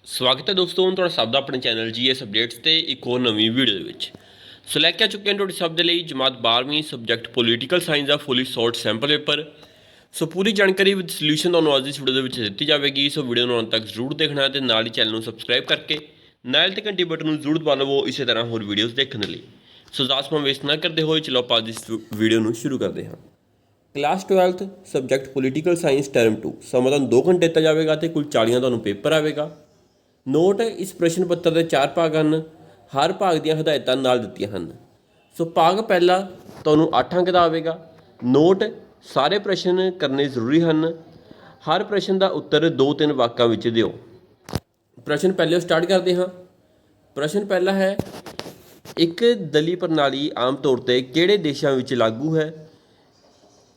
ਸਵਾਗਤ ਹੈ ਦੋਸਤੋ, ਹੁਣ ਤੁਹਾਡਾ ਸਭ ਦਾ ਆਪਣੇ ਚੈਨਲ ਜੀਐਸ ਅਪਡੇਟਸ ਤੇ ਇੱਕ ਹੋਰ ਨਵੀਂ ਵੀਡੀਓ ਦੇ ਵਿੱਚ। ਸੋ ਲੈ ਕੇ ਆ ਚੁੱਕੇ ਹਾਂ ਤੁਹਾਡੇ ਸਭ ਦੇ ਲਈ ਜਮਾਤ 12ਵੀਂ ਸਬਜੈਕਟ ਪੋਲੀਟੀਕਲ ਸਾਇੰਸ ਦਾ ਫੁੱਲੀ ਸ਼ਾਰਟ ਸੈਂਪਲ ਪੇਪਰ। ਸੋ ਪੂਰੀ ਜਾਣਕਾਰੀ ਵਿਦ ਸੋਲੂਸ਼ਨ ਤੁਹਾਨੂੰ ਅੱਜ ਦੀ ਵੀਡੀਓ ਦੇ ਵਿੱਚ ਦਿੱਤੀ ਜਾਵੇਗੀ। ਸੋ ਵੀਡੀਓ ਨੂੰ ਅੰਤ ਤੱਕ ਜ਼ਰੂਰ ਦੇਖਣਾ ਤੇ ਨਾਲ ਹੀ ਚੈਨਲ ਨੂੰ ਸਬਸਕ੍ਰਾਈਬ ਕਰਕੇ ਨਾਲ ਤੇ ਘੰਟੀ ਬਟਨ ਨੂੰ ਜ਼ਰੂਰ ਦਬਾ ਲਵੋ ਇਸੇ ਤਰ੍ਹਾਂ ਹੋਰ ਵੀਡੀਓਜ਼ ਦੇਖਣ ਦੇ ਲਈ। ਸੋ ਜ਼ਿਆਦਾ ਸਮਾਂ ਵੇਸਟ ਨਾ ਕਰਦੇ ਹੋਏ ਚਲੋ ਆਪਾਂ ਅੱਜ ਇਸ ਵੀਡੀਓ ਨੂੰ ਸ਼ੁਰੂ ਕਰਦੇ ਹਾਂ। Class 12th subject political science term 2 ਸਮਾਂ ਤੁਹਾਨੂੰ 2 ਘੰਟੇ ਦਿੱਤਾ ਜਾਵੇਗਾ ਤੇ ਕੁੱਲ 40 ਤੁਹਾਨੂੰ ਪੇਪਰ ਆਵੇਗਾ। ਨੋਟ ਇਸ ਪ੍ਰਸ਼ਨ ਪੱਤਰ ਦੇ 4 ਭਾਗ ਹਨ। ਹਰ ਭਾਗ ਦੀਆਂ ਹਦਾਇਤਾਂ ਨਾਲ ਦਿੱਤੀਆਂ ਹਨ। ਸੋ ਭਾਗ ਪਹਿਲਾ ਤੁਹਾਨੂੰ 8 ਅੰਕ ਦਾ ਆਵੇਗਾ। ਨੋਟ ਸਾਰੇ ਪ੍ਰਸ਼ਨ ਕਰਨੇ ਜ਼ਰੂਰੀ ਹਨ। ਹਰ ਪ੍ਰਸ਼ਨ ਦਾ ਉੱਤਰ 2-3 ਵਾਕਾਂ ਵਿੱਚ ਦਿਓ। ਪ੍ਰਸ਼ਨ ਪਹਿਲੇ ਸਟਾਰਟ ਕਰਦੇ ਹਾਂ। ਪ੍ਰਸ਼ਨ ਪਹਿਲਾ ਹੈ, ਇੱਕ ਦਲੀ ਪ੍ਰਣਾਲੀ ਆਮ ਤੌਰ ਤੇ ਕਿਹੜੇ ਦੇਸ਼ਾਂ ਵਿੱਚ ਲਾਗੂ ਹੈ?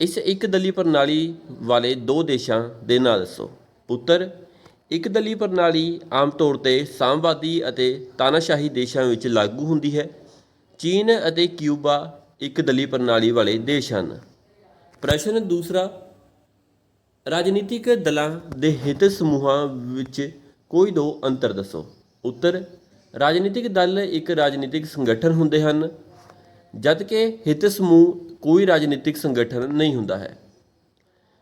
ਇਸ ਇੱਕ ਦਲੀ ਪ੍ਰਣਾਲੀ ਵਾਲੇ 2 ਦੇਸ਼ਾਂ ਦੇ ਨਾਂ ਦੱਸੋ। ਉੱਤਰ, ਇੱਕ ਦਲੀ ਪ੍ਰਣਾਲੀ ਆਮ ਤੌਰ ਤੇ ਸਾਮਵਾਦੀ ਅਤੇ ਤਾਨਾਸ਼ਾਹੀ ਦੇਸ਼ਾਂ ਵਿੱਚ ਲਾਗੂ ਹੁੰਦੀ ਹੈ। ਚੀਨ ਅਤੇ ਕਿਊਬਾ ਇੱਕ ਦਲੀ ਪ੍ਰਣਾਲੀ ਵਾਲੇ ਦੇਸ਼ ਹਨ। ਪ੍ਰਸ਼ਨ ਦੂਸਰਾ, ਰਾਜਨੀਤਿਕ ਦਲਾਂ ਦੇ ਹਿੱਤ ਸਮੂਹਾਂ ਵਿੱਚ ਕੋਈ 2 ਅੰਤਰ ਦੱਸੋ। ਉੱਤਰ, ਰਾਜਨੀਤਿਕ ਦਲ ਇੱਕ ਰਾਜਨੀਤਿਕ ਸੰਗਠਨ ਹੁੰਦੇ ਹਨ, ਜਦਕਿ ਹਿੱਤ ਸਮੂਹ ਕੋਈ ਰਾਜਨੀਤਿਕ ਸੰਗਠਨ ਨਹੀਂ ਹੁੰਦਾ ਹੈ।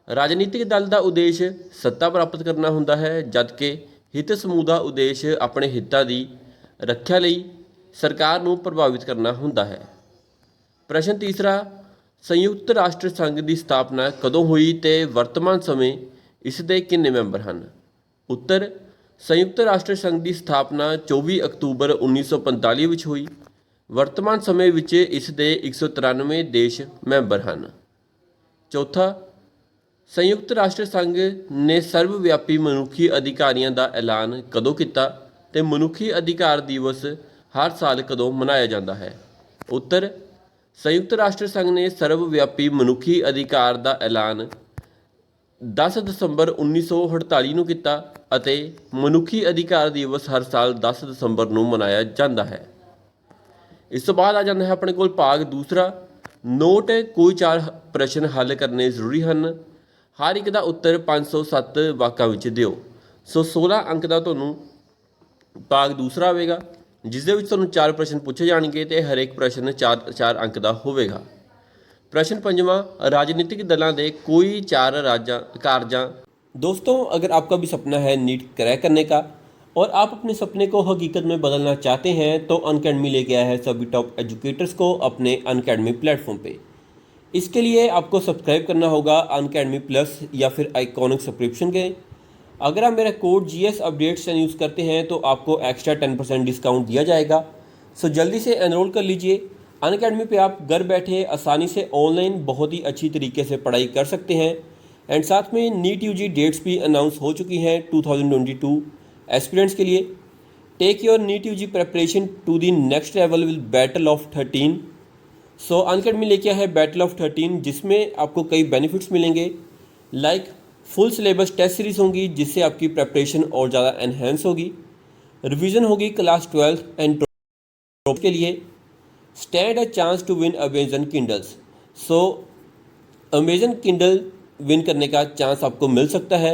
ਰਾਜਨੀਤਿਕ ਦਲ ਦਾ ਉਦੇਸ਼ ਸੱਤਾ ਪ੍ਰਾਪਤ ਕਰਨਾ ਹੁੰਦਾ ਹੈ, ਜਦਕਿ ਹਿੱਤ ਸਮੂਹ ਦਾ ਉਦੇਸ਼ ਆਪਣੇ ਹਿੱਤਾਂ ਦੀ ਰੱਖਿਆ ਲਈ ਸਰਕਾਰ ਨੂੰ ਪ੍ਰਭਾਵਿਤ ਕਰਨਾ ਹੁੰਦਾ ਹੈ। ਪ੍ਰਸ਼ਨ ਤੀਸਰਾ, ਸੰਯੁਕਤ ਰਾਸ਼ਟਰ ਸੰਘ ਦੀ ਸਥਾਪਨਾ ਕਦੋਂ ਹੋਈ ਤੇ ਵਰਤਮਾਨ ਸਮੇਂ ਇਸ ਦੇ ਕਿੰਨੇ ਮੈਂਬਰ ਹਨ? ਉੱਤਰ, ਸੰਯੁਕਤ ਰਾਸ਼ਟਰ ਸੰਘ ਦੀ ਸਥਾਪਨਾ 24 ਅਕਤੂਬਰ 1945 ਵਿੱਚ ਹੋਈ। ਵਰਤਮਾਨ ਸਮੇਂ ਵਿੱਚ ਇਸ ਦੇ 193 ਦੇਸ਼ ਮੈਂਬਰ ਹਨ। ਚੌਥਾ, ਸੰਯੁਕਤ ਰਾਸ਼ਟਰ ਸੰਘ ਨੇ ਸਰਵ ਵਿਆਪੀ ਮਨੁੱਖੀ ਅਧਿਕਾਰੀਆਂ ਦਾ ਐਲਾਨ ਕਦੋਂ ਕੀਤਾ ਤੇ ਮਨੁੱਖੀ ਅਧਿਕਾਰ ਦਿਵਸ ਹਰ ਸਾਲ ਕਦੋਂ ਮਨਾਇਆ ਜਾਂਦਾ ਹੈ? ਉੱਤਰ, ਸੰਯੁਕਤ ਰਾਸ਼ਟਰ ਸੰਘ ਨੇ ਸਰਵ ਵਿਆਪੀ ਮਨੁੱਖੀ ਅਧਿਕਾਰ ਦਾ ਐਲਾਨ 10 ਦਸੰਬਰ 1948 ਨੂੰ ਕੀਤਾ ਅਤੇ ਮਨੁੱਖੀ ਅਧਿਕਾਰ ਦਿਵਸ ਹਰ ਸਾਲ 10 ਦਸੰਬਰ ਨੂੰ ਮਨਾਇਆ ਜਾਂਦਾ ਹੈ। ਇਸ ਤੋਂ ਬਾਅਦ ਆ ਜਾਂਦਾ ਹੈ ਆਪਣੇ ਕੋਲ ਭਾਗ ਦੂਸਰਾ। ਨੋਟ ਕੋਈ 4 ਪ੍ਰਸ਼ਨ ਹੱਲ ਕਰਨੇ ਜ਼ਰੂਰੀ ਹਨ। ਹਰ ਇੱਕ ਦਾ ਉੱਤਰ 507 ਵਾਕਾਂ ਵਿੱਚ ਦਿਓ। ਸੋ 16 ਅੰਕ ਦਾ ਤੁਹਾਨੂੰ ਭਾਗ ਦੂਸਰਾ ਆਵੇਗਾ, ਜਿਸ ਦੇ ਵਿੱਚ ਤੁਹਾਨੂੰ 4 ਪ੍ਰਸ਼ਨ ਪੁੱਛੇ ਜਾਣਗੇ ਤੇ ਹਰੇਕ ਪ੍ਰਸ਼ਨ 4 ਅੰਕ ਦਾ ਹੋਵੇਗਾ। प्रश्न पंजवां, राजनीतिक दलों के कोई 4 कार्यां। दोस्तों, अगर आपका भी सपना है नीट क्रैक करने का और आप अपने सपने को हकीकत में बदलना चाहते हैं तो अनअकैडमी लेके आया है सभी टॉप एजुकेटर्स को अपने अनअकैडमी प्लेटफॉर्म पे। इसके लिए आपको सब्सक्राइब करना होगा अनअकैडमी प्लस या फिर आइकॉनिक सब्सक्रिप्शन के। अगर आप मेरा कोड GS अपडेट्स यूज़ करते हैं तो आपको एक्स्ट्रा 10% डिस्काउंट दिया जाएगा। सो जल्दी से एनरोल कर लीजिए। अनअकैडमी पे आप घर बैठे आसानी से ऑनलाइन बहुत ही अच्छी तरीके से पढ़ाई कर सकते हैं। एंड साथ में नीट यूजी डेट्स भी अनाउंस हो चुकी हैं 2022 एस्पिरेंट्स के लिए। Take your NEET UG preparation to the next level with battle of 13। So Unacademy लेके आया है बैटल ऑफ 13, जिसमें आपको कई बेनिफिट्स मिलेंगे, like full syllabus test series होंगी जिससे आपकी प्रेपरेशन और ज़्यादा एनहेंस होगी। रिवीजन होगी क्लास 12 एंड 12 के लिए। Stand a chance to win Amazon Kindles. So Amazon Kindle win करने का चांस आपको मिल सकता है।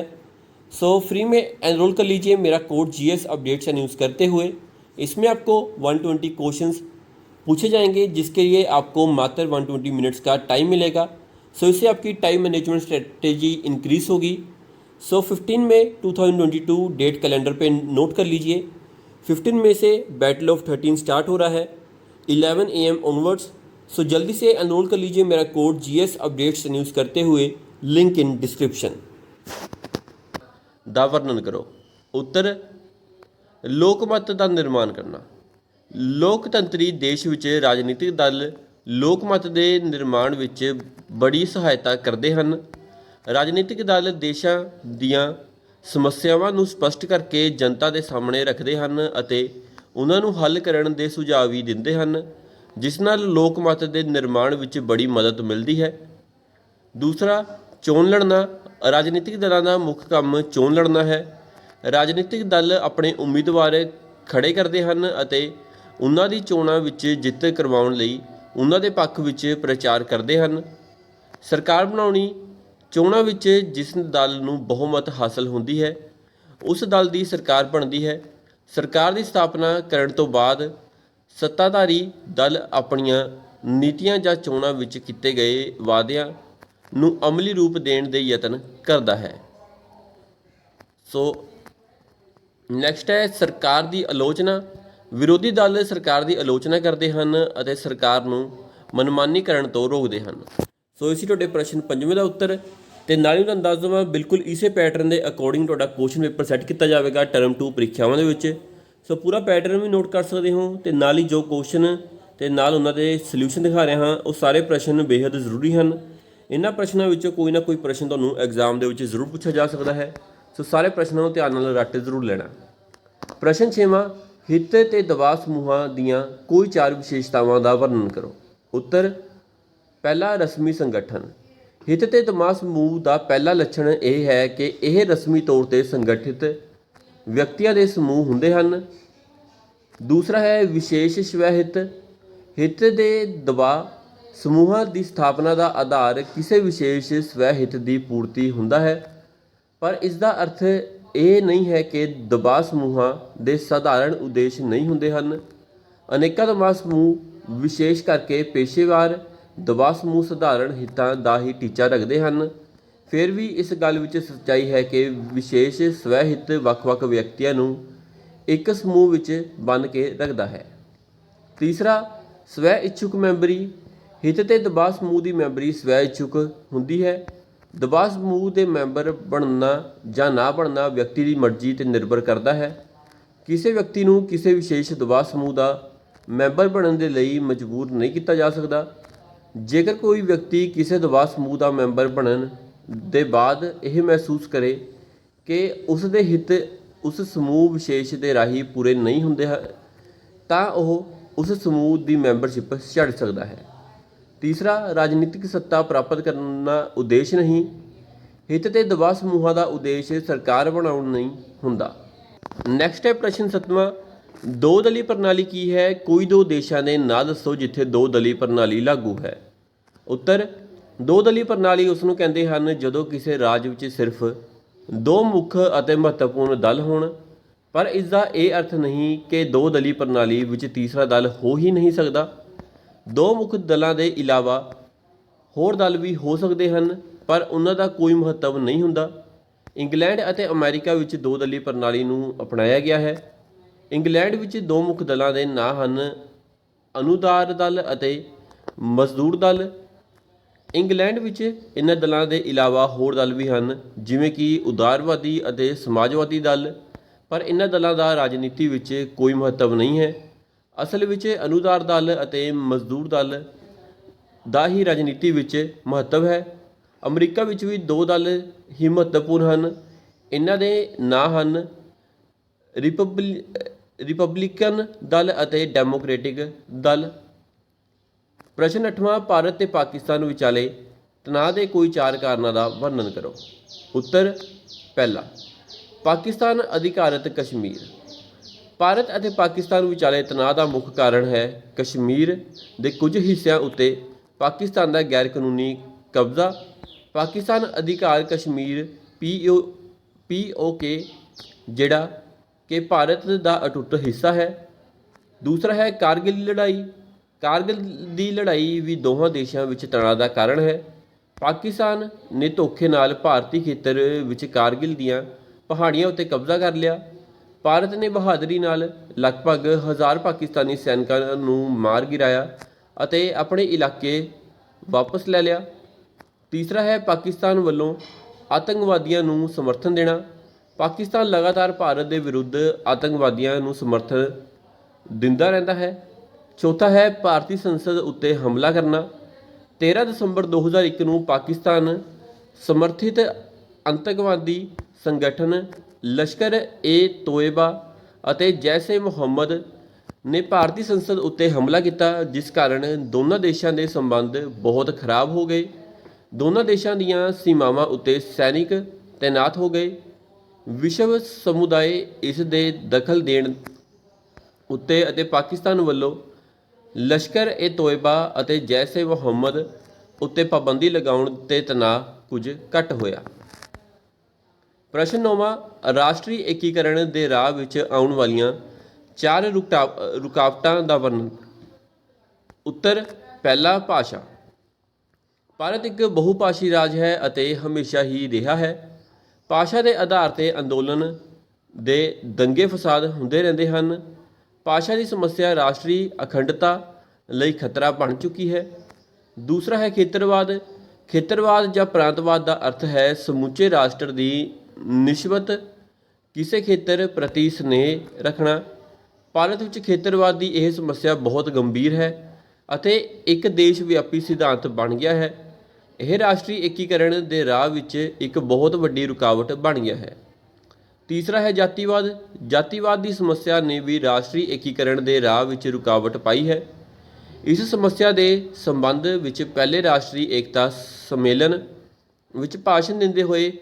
सो फ्री में एनरोल कर लीजिए मेरा कोड GS अपडेट्स यूज़ करते हुए। इसमें आपको 120 क्वेश्चंस पूछे जाएंगे, जिसके लिए आपको मात्र 120 मिनट्स का टाइम मिलेगा। सो इससे आपकी टाइम मैनेजमेंट स्ट्रेटेजी इंक्रीज होगी। सो 15 मई 2022 डेट कैलेंडर पे नोट कर लीजिए। 15 मई से बैटल ऑफ 13 स्टार्ट हो रहा है 11 AM ऑनवर्ड्स। सो जल्दी से एनरोल कर लीजिए मेरा कोड GS अपडेट्स यूज़ करते हुए, लिंक इन डिस्क्रिप्शन। ਦਾ ਵਰਣਨ ਕਰੋ। ਉੱਤਰ, ਲੋਕਮਤ ਦਾ ਨਿਰਮਾਣ ਕਰਨਾ। ਲੋਕਤੰਤਰੀ ਦੇਸ਼ ਵਿੱਚ ਰਾਜਨੀਤਿਕ ਦਲ ਲੋਕਮਤ ਦੇ ਨਿਰਮਾਣ ਵਿੱਚ ਬੜੀ ਸਹਾਇਤਾ ਕਰਦੇ ਹਨ। ਰਾਜਨੀਤਿਕ ਦਲ ਦੇਸ਼ਾਂ ਦੀਆਂ ਸਮੱਸਿਆਵਾਂ ਨੂੰ ਸਪਸ਼ਟ ਕਰਕੇ ਜਨਤਾ ਦੇ ਸਾਹਮਣੇ ਰੱਖਦੇ ਹਨ ਅਤੇ ਉਹਨਾਂ ਨੂੰ ਹੱਲ ਕਰਨ ਦੇ ਸੁਝਾਅ ਵੀ ਦਿੰਦੇ ਹਨ, ਜਿਸ ਨਾਲ ਲੋਕਮਤ ਦੇ ਨਿਰਮਾਣ ਵਿੱਚ ਬੜੀ ਮਦਦ ਮਿਲਦੀ ਹੈ। ਦੂਸਰਾ, ਚੋਣ ਲੜਨਾ। ਰਾਜਨੀਤਿਕ ਦਲਾਂ ਦਾ ਮੁੱਖ ਕੰਮ ਚੋਣ ਲੜਨਾ ਹੈ। ਰਾਜਨੀਤਿਕ ਦਲ ਆਪਣੇ ਉਮੀਦਵਾਰ ਖੜੇ ਕਰਦੇ ਹਨ ਅਤੇ ਉਹਨਾਂ ਦੀ ਚੋਣਾਂ ਵਿੱਚ ਜਿੱਤ ਕਰਵਾਉਣ ਲਈ ਉਹਨਾਂ ਦੇ ਪੱਖ ਵਿੱਚ ਪ੍ਰਚਾਰ ਕਰਦੇ ਹਨ। ਸਰਕਾਰ ਬਣਾਉਣੀ। ਚੋਣਾਂ ਵਿੱਚ ਜਿਸ ਦਲ ਨੂੰ ਬਹੁਮਤ ਹਾਸਲ ਹੁੰਦੀ ਹੈ ਉਸ ਦਲ ਦੀ ਸਰਕਾਰ ਬਣਦੀ ਹੈ। ਸਰਕਾਰ ਦੀ ਸਥਾਪਨਾ ਕਰਨ ਤੋਂ ਬਾਅਦ ਸੱਤਾਧਾਰੀ ਦਲ ਆਪਣੀਆਂ ਨੀਤੀਆਂ ਜਾਂ ਚੋਣਾਂ ਵਿੱਚ ਕੀਤੇ ਗਏ ਵਾਅਦਿਆਂ ਨੂੰ ਅਮਲੀ ਰੂਪ ਦੇਣ ਦੇ ਯਤਨ ਕਰਦਾ ਹੈ। ਸੋ ਨੈਕਸਟ ਹੈ ਸਰਕਾਰ ਦੀ ਆਲੋਚਨਾ। ਵਿਰੋਧੀ ਦਲ ਸਰਕਾਰ ਦੀ ਆਲੋਚਨਾ ਕਰਦੇ ਹਨ ਅਤੇ ਸਰਕਾਰ ਨੂੰ ਮਨਮਾਨੀ ਕਰਨ ਤੋਂ ਰੋਕਦੇ ਹਨ। ਸੋ ਇਸੀ ਤੁਹਾਡੇ ਪ੍ਰਸ਼ਨ 5ਵੇਂ ਦਾ ਉੱਤਰ। ਤੇ ਨਾਲ ਹੀ ਤੁਹਾਨੂੰ ਦੱਸ ਦੇਵਾਂ, ਬਿਲਕੁਲ ਇਸੇ ਪੈਟਰਨ ਦੇ ਅਕੋਰਡਿੰਗ ਤੁਹਾਡਾ ਕੁਐਸਚਨ ਪੇਪਰ ਸੈੱਟ ਕੀਤਾ ਜਾਵੇਗਾ ਟਰਮ 2 ਪ੍ਰੀਖਿਆਵਾਂ ਦੇ ਵਿੱਚ। ਸੋ ਪੂਰਾ ਪੈਟਰਨ ਵੀ ਨੋਟ ਕਰ ਸਕਦੇ ਹੋ ਤੇ ਨਾਲ ਹੀ ਜੋ ਕੁਐਸਚਨ ਤੇ ਨਾਲ ਉਹਨਾਂ ਦੇ ਸੋਲੂਸ਼ਨ ਦਿਖਾ ਰਿਹਾ ਹਾਂ, ਉਹ ਸਾਰੇ ਪ੍ਰਸ਼ਨ ਬੇहद ਜ਼ਰੂਰੀ ਹਨ। ਇਹਨਾਂ ਪ੍ਰਸ਼ਨਾਂ ਵਿੱਚੋਂ ਕੋਈ ਨਾ ਕੋਈ ਪ੍ਰਸ਼ਨ ਤੁਹਾਨੂੰ ਐਗਜ਼ਾਮ ਦੇ ਵਿੱਚ ਜ਼ਰੂਰ ਪੁੱਛਿਆ ਜਾ ਸਕਦਾ ਹੈ। ਸੋ ਸਾਰੇ ਪ੍ਰਸ਼ਨਾਂ ਨੂੰ ਧਿਆਨ ਨਾਲ ਰੱਟ ਜ਼ਰੂਰ ਲੈਣਾ। ਪ੍ਰਸ਼ਨ 6ਵਾਂ, ਹਿੱਤ ਤੇ ਦਬਾਅ ਸਮੂਹਾਂ ਦੀਆਂ ਕੋਈ 4 ਵਿਸ਼ੇਸ਼ਤਾਵਾਂ ਦਾ ਵਰਣਨ ਕਰੋ। ਉੱਤਰ, ਪਹਿਲਾ, ਰਸਮੀ ਸੰਗਠਨ। ਹਿੱਤ ਤੇ ਦਬਾਅ ਸਮੂਹ ਦਾ ਪਹਿਲਾ ਲੱਛਣ ਇਹ ਹੈ ਕਿ ਇਹ ਰਸਮੀ ਤੌਰ ਤੇ ਸੰਗਠਿਤ ਵਿਅਕਤੀਆਂ ਦੇ ਸਮੂਹ ਹੁੰਦੇ ਹਨ। ਦੂਸਰਾ ਹੈ ਵਿਸ਼ੇਸ਼ ਸਵੈ ਹਿੱਤ। ਹਿੱਤ ਦੇ ਦਬਾਅ ਸਮੂਹਾਂ ਦੀ ਸਥਾਪਨਾ ਦਾ ਆਧਾਰ ਕਿਸੇ ਵਿਸ਼ੇਸ਼ ਸਵੈ ਹਿੱਤ ਦੀ ਪੂਰਤੀ ਹੁੰਦਾ ਹੈ, ਪਰ ਇਸ ਦਾ ਅਰਥ ਇਹ ਨਹੀਂ ਹੈ ਕਿ ਦਬਾਅ ਸਮੂਹਾਂ ਦੇ ਸਾਧਾਰਣ ਉਦੇਸ਼ ਨਹੀਂ ਹੁੰਦੇ ਹਨ। ਅਨੇਕਾਂ ਦਬਾਅ ਸਮੂਹ ਵਿਸ਼ੇਸ਼ ਕਰਕੇ ਪੇਸ਼ੇਵਾਰ ਦਬਾਅ ਸਮੂਹ ਸਧਾਰਣ ਹਿੱਤਾਂ ਦਾ ਹੀ ਟੀਚਾ ਰੱਖਦੇ ਹਨ। ਫਿਰ ਵੀ ਇਸ ਗੱਲ ਵਿੱਚ ਸੱਚਾਈ ਹੈ ਕਿ ਵਿਸ਼ੇਸ਼ ਸਵੈ ਹਿੱਤ ਵੱਖ-ਵੱਖ ਵਿਅਕਤੀਆਂ ਨੂੰ ਇੱਕ ਸਮੂਹ ਵਿੱਚ ਬੰਨ੍ਹ ਕੇ ਰੱਖਦਾ ਹੈ। ਤੀਸਰਾ, ਸਵੈ ਇੱਛੁਕ ਮੈਂਬਰੀ। ਹਿੱਤ ਤੇ ਦਬਾਅ ਸਮੂਹ ਦੀ ਮੈਂਬਰੀ ਸਵੈ ਇੱਛੁਕ ਹੁੰਦੀ ਹੈ। ਦਬਾਅ ਸਮੂਹ ਦੇ ਮੈਂਬਰ ਬਣਨਾ ਜਾਂ ਨਾ ਬਣਨਾ ਵਿਅਕਤੀ ਦੀ ਮਰਜ਼ੀ 'ਤੇ ਨਿਰਭਰ ਕਰਦਾ ਹੈ। ਕਿਸੇ ਵਿਅਕਤੀ ਨੂੰ ਕਿਸੇ ਵਿਸ਼ੇਸ਼ ਦਬਾਅ ਸਮੂਹ ਦਾ ਮੈਂਬਰ ਬਣਨ ਦੇ ਲਈ ਮਜਬੂਰ ਨਹੀਂ ਕੀਤਾ ਜਾ ਸਕਦਾ। ਜੇਕਰ ਕੋਈ ਵਿਅਕਤੀ ਕਿਸੇ ਦਬਾਅ ਸਮੂਹ ਦਾ ਮੈਂਬਰ ਬਣਨ ਦੇ ਬਾਅਦ ਇਹ ਮਹਿਸੂਸ ਕਰੇ ਕਿ ਉਸ ਦੇ ਹਿੱਤ ਉਸ ਸਮੂਹ ਵਿਸ਼ੇਸ਼ ਦੇ ਰਾਹੀਂ ਪੂਰੇ ਨਹੀਂ ਹੁੰਦੇ ਤਾਂ ਉਹ ਉਸ ਸਮੂਹ ਦੀ ਮੈਂਬਰਸ਼ਿਪ ਛੱਡ ਸਕਦਾ ਹੈ। ਤੀਸਰਾ, ਰਾਜਨੀਤਿਕ ਸੱਤਾ ਪ੍ਰਾਪਤ ਕਰਨਾ ਉਦੇਸ਼ ਨਹੀਂ। ਹਿੱਤ ਤੇ ਦਬਾਅ ਸਮੂਹਾਂ ਦਾ ਉਦੇਸ਼ ਸਰਕਾਰ ਬਣਾਉਣ ਨਹੀਂ ਹੁੰਦਾ। ਨੈਕਸਟ ਹੈ ਪ੍ਰਸ਼ਨ 7ਵਾਂ, ਦੋ ਦਲੀ ਪ੍ਰਣਾਲੀ ਕੀ ਹੈ? ਕੋਈ ਦੋ ਦੇਸ਼ਾਂ ਦੇ ਨਾਂ ਦੱਸੋ ਜਿੱਥੇ ਦੋ ਦਲੀ ਪ੍ਰਣਾਲੀ ਲਾਗੂ ਹੈ। ਉੱਤਰ, ਦੋ ਦਲੀ ਪ੍ਰਣਾਲੀ ਉਸ ਨੂੰ ਕਹਿੰਦੇ ਹਨ ਜਦੋਂ ਕਿਸੇ ਰਾਜ ਵਿੱਚ ਸਿਰਫ ਦੋ ਮੁੱਖ ਅਤੇ ਮਹੱਤਵਪੂਰਨ ਦਲ ਹੋਣ, ਪਰ ਇਸ ਦਾ ਇਹ ਅਰਥ ਨਹੀਂ ਕਿ ਦੋ ਦਲੀ ਪ੍ਰਣਾਲੀ ਵਿੱਚ ਤੀਸਰਾ ਦਲ ਹੋ ਹੀ ਨਹੀਂ ਸਕਦਾ। ਦੋ ਮੁੱਖ ਦਲਾਂ ਦੇ ਇਲਾਵਾ ਹੋਰ ਦਲ ਵੀ ਹੋ ਸਕਦੇ ਹਨ, ਪਰ ਉਹਨਾਂ ਦਾ ਕੋਈ ਮਹੱਤਵ ਨਹੀਂ ਹੁੰਦਾ। ਇੰਗਲੈਂਡ ਅਤੇ ਅਮਰੀਕਾ ਵਿੱਚ ਦੋ ਦਲੀ ਪ੍ਰਣਾਲੀ ਨੂੰ ਅਪਣਾਇਆ ਗਿਆ ਹੈ। ਇੰਗਲੈਂਡ ਵਿੱਚ ਦੋ ਮੁੱਖ ਦਲਾਂ ਦੇ ਨਾਂ ਹਨ ਅਨੁਦਾਰ ਦਲ ਅਤੇ ਮਜ਼ਦੂਰ ਦਲ। ਇੰਗਲੈਂਡ ਵਿੱਚ ਇਹਨਾਂ ਦਲਾਂ ਦੇ ਇਲਾਵਾ ਹੋਰ ਦਲ ਵੀ ਹਨ, ਜਿਵੇਂ ਕਿ ਉਦਾਰਵਾਦੀ ਅਤੇ ਸਮਾਜਵਾਦੀ ਦਲ, ਪਰ ਇਹਨਾਂ ਦਲਾਂ ਦਾ ਰਾਜਨੀਤੀ ਵਿੱਚ ਕੋਈ ਮਹੱਤਵ ਨਹੀਂ ਹੈ। ਅਸਲ ਵਿੱਚ ਅਨੁਦਾਰ ਦਲ ਅਤੇ ਮਜ਼ਦੂਰ ਦਲ ਦਾ ਹੀ ਰਾਜਨੀਤੀ ਵਿੱਚ ਮਹੱਤਵ ਹੈ। ਅਮਰੀਕਾ ਵਿੱਚ ਵੀ ਦੋ ਦਲ ਹੀ ਮਹੱਤਵਪੂਰਨ ਹਨ। ਇਹਨਾਂ ਦੇ ਨਾਂ ਹਨ ਰਿਪਬਲਿਕਨ ਦਲ ਅਤੇ ਡੈਮੋਕ੍ਰੈਟਿਕ ਦਲ। ਪ੍ਰਸ਼ਨ 8ਵਾਂ, ਭਾਰਤ ਤੇ ਪਾਕਿਸਤਾਨ ਵਿਚਾਲੇ ਤਣਾਅ ਦੇ ਕੋਈ 4 ਕਾਰਨਾਂ ਦਾ ਵਰਣਨ ਕਰੋ। ਉੱਤਰ, ਪਹਿਲਾ, ਪਾਕਿਸਤਾਨ ਅਧਿਕਾਰਤ ਕਸ਼ਮੀਰ। ਭਾਰਤ ਅਤੇ ਪਾਕਿਸਤਾਨ ਵਿਚਾਲੇ ਤਣਾਅ ਦਾ ਮੁੱਖ ਕਾਰਨ ਹੈ ਕਸ਼ਮੀਰ ਦੇ ਕੁਝ ਹਿੱਸਿਆਂ ਉੱਤੇ ਪਾਕਿਸਤਾਨ ਦਾ ਗੈਰ ਕਾਨੂੰਨੀ ਕਬਜ਼ਾ। ਪਾਕਿਸਤਾਨ ਅਧਿਕਾਰ ਕਸ਼ਮੀਰ POK ਜਿਹੜਾ ਕਿ ਭਾਰਤ ਦਾ ਅਟੁੱਟ ਹਿੱਸਾ ਹੈ। ਦੂਸਰਾ ਹੈ ਕਾਰਗਿਲ ਦੀ ਲੜਾਈ। ਕਾਰਗਿਲ ਦੀ ਲੜਾਈ ਵੀ ਦੋਹਾਂ ਦੇਸ਼ਾਂ ਵਿੱਚ ਤਣਾਅ ਦਾ ਕਾਰਨ ਹੈ। ਪਾਕਿਸਤਾਨ ਨੇ ਧੋਖੇ ਨਾਲ ਭਾਰਤੀ ਖੇਤਰ ਵਿੱਚ ਕਾਰਗਿਲ ਦੀਆਂ ਪਹਾੜੀਆਂ ਉੱਤੇ ਕਬਜ਼ਾ ਕਰ ਲਿਆ। ਭਾਰਤ ਨੇ ਬਹਾਦਰੀ ਨਾਲ ਲਗਭਗ 1000 ਪਾਕਿਸਤਾਨੀ ਸੈਨਿਕਾਂ ਨੂੰ ਮਾਰ ਗਿਰਾਇਆ ਅਤੇ ਆਪਣੇ ਇਲਾਕੇ ਵਾਪਸ ਲੈ ਲਿਆ। ਤੀਸਰਾ ਹੈ ਪਾਕਿਸਤਾਨ ਵੱਲੋਂ ਆਤੰਕਵਾਦੀਆਂ ਨੂੰ ਸਮਰਥਨ ਦੇਣਾ। ਪਾਕਿਸਤਾਨ ਲਗਾਤਾਰ ਭਾਰਤ ਦੇ ਵਿਰੁੱਧ ਆਤੰਕਵਾਦੀਆਂ ਨੂੰ ਸਮਰਥਨ ਦਿੰਦਾ ਰਹਿੰਦਾ ਹੈ। ਚੌਥਾ ਹੈ ਭਾਰਤੀ ਸੰਸਦ ਉੱਤੇ ਹਮਲਾ ਕਰਨਾ। 13 ਦਸੰਬਰ 2001 ਨੂੰ ਪਾਕਿਸਤਾਨ ਸਮਰਥਿਤ ਆਤੰਕਵਾਦੀ ਸੰਗਠਨ ਲਸ਼ਕਰ-ਏ-ਤੋਇਬਾ ਅਤੇ ਜੈਸ਼-ਏ-ਮੁਹੰਮਦ ਨੇ ਭਾਰਤੀ ਸੰਸਦ ਉੱਤੇ ਹਮਲਾ ਕੀਤਾ, ਜਿਸ ਕਾਰਨ ਦੋਨਾਂ ਦੇਸ਼ਾਂ ਦੇ ਸੰਬੰਧ ਬਹੁਤ ਖਰਾਬ ਹੋ ਗਏ। ਦੋਨਾਂ ਦੇਸ਼ਾਂ ਦੀਆਂ ਸੀਮਾਵਾਂ ਉੱਤੇ ਸੈਨਿਕ ਤੈਨਾਤ ਹੋ ਗਏ। ਵਿਸ਼ਵ ਸਮੁਦਾਇ ਇਸ ਦੇ ਦਖਲ ਦੇਣ ਉੱਤੇ ਅਤੇ ਪਾਕਿਸਤਾਨ ਵੱਲੋਂ ਲਸ਼ਕਰ-ਏ-ਤੋਇਬਾ ਅਤੇ ਜੈਸ਼-ਏ-ਮੁਹੰਮਦ ਉੱਤੇ ਪਾਬੰਦੀ ਲਗਾਉਣ 'ਤੇ ਤਣਾਅ ਕੁਝ ਘੱਟ ਹੋਇਆ। ਪ੍ਰਸ਼ਨ 9ਵਾਂ, ਰਾਸ਼ਟਰੀ ਏਕੀਕਰਨ ਦੇ ਰਾਹ ਵਿੱਚ ਆਉਣ ਵਾਲੀਆਂ 4 ਰੁਕਾਵਟਾਂ ਦਾ ਵਰਣਨ। ਉੱਤਰ, ਪਹਿਲਾ, ਭਾਸ਼ਾ। ਭਾਰਤ ਇੱਕ ਬਹੁਭਾਸ਼ੀ ਰਾਜ ਹੈ ਅਤੇ ਹਮੇਸ਼ਾ ਹੀ ਰਿਹਾ ਹੈ। ਭਾਸ਼ਾ ਦੇ ਆਧਾਰ 'ਤੇ ਅੰਦੋਲਨ ਦੇ ਦੰਗੇ ਫਸਾਦ ਹੁੰਦੇ ਰਹਿੰਦੇ ਹਨ। ਭਾਸ਼ਾ ਦੀ ਸਮੱਸਿਆ ਰਾਸ਼ਟਰੀ ਅਖੰਡਤਾ ਲਈ ਖਤਰਾ ਬਣ ਚੁੱਕੀ ਹੈ। ਦੂਸਰਾ ਹੈ ਖੇਤਰਵਾਦ। ਖੇਤਰਵਾਦ ਜਾਂ ਪ੍ਰਾਂਤਵਾਦ ਦਾ ਅਰਥ ਹੈ ਸਮੁੱਚੇ ਰਾਸ਼ਟਰ ਦੀ ਨਿਸਬਤ ਕਿਸੇ ਖੇਤਰ ਪ੍ਰਤੀ ਸਨੇਹ ਰੱਖਣਾ। ਭਾਰਤ ਵਿੱਚ ਖੇਤਰਵਾਦ ਦੀ ਇਹ ਸਮੱਸਿਆ ਬਹੁਤ ਗੰਭੀਰ ਹੈ ਅਤੇ ਇੱਕ ਦੇਸ਼ ਵਿਆਪੀ ਸਿਧਾਂਤ ਬਣ ਗਿਆ ਹੈ। ਇਹ ਰਾਸ਼ਟਰੀ ਏਕੀਕਰਨ ਦੇ ਰਾਹ ਵਿੱਚ ਇੱਕ ਬਹੁਤ ਵੱਡੀ ਰੁਕਾਵਟ ਬਣ ਗਿਆ ਹੈ। ਤੀਸਰਾ ਹੈ ਜਾਤੀਵਾਦ। ਜਾਤੀਵਾਦ ਦੀ ਸਮੱਸਿਆ ਨੇ ਵੀ ਰਾਸ਼ਟਰੀ ਏਕੀਕਰਨ ਦੇ ਰਾਹ ਵਿੱਚ ਰੁਕਾਵਟ ਪਾਈ ਹੈ। ਇਸ ਸਮੱਸਿਆ ਦੇ ਸੰਬੰਧ ਵਿੱਚ ਪਹਿਲੇ ਰਾਸ਼ਟਰੀ ਏਕਤਾ ਸੰਮੇਲਨ ਵਿੱਚ ਭਾਸ਼ਣ ਦਿੰਦੇ ਹੋਏ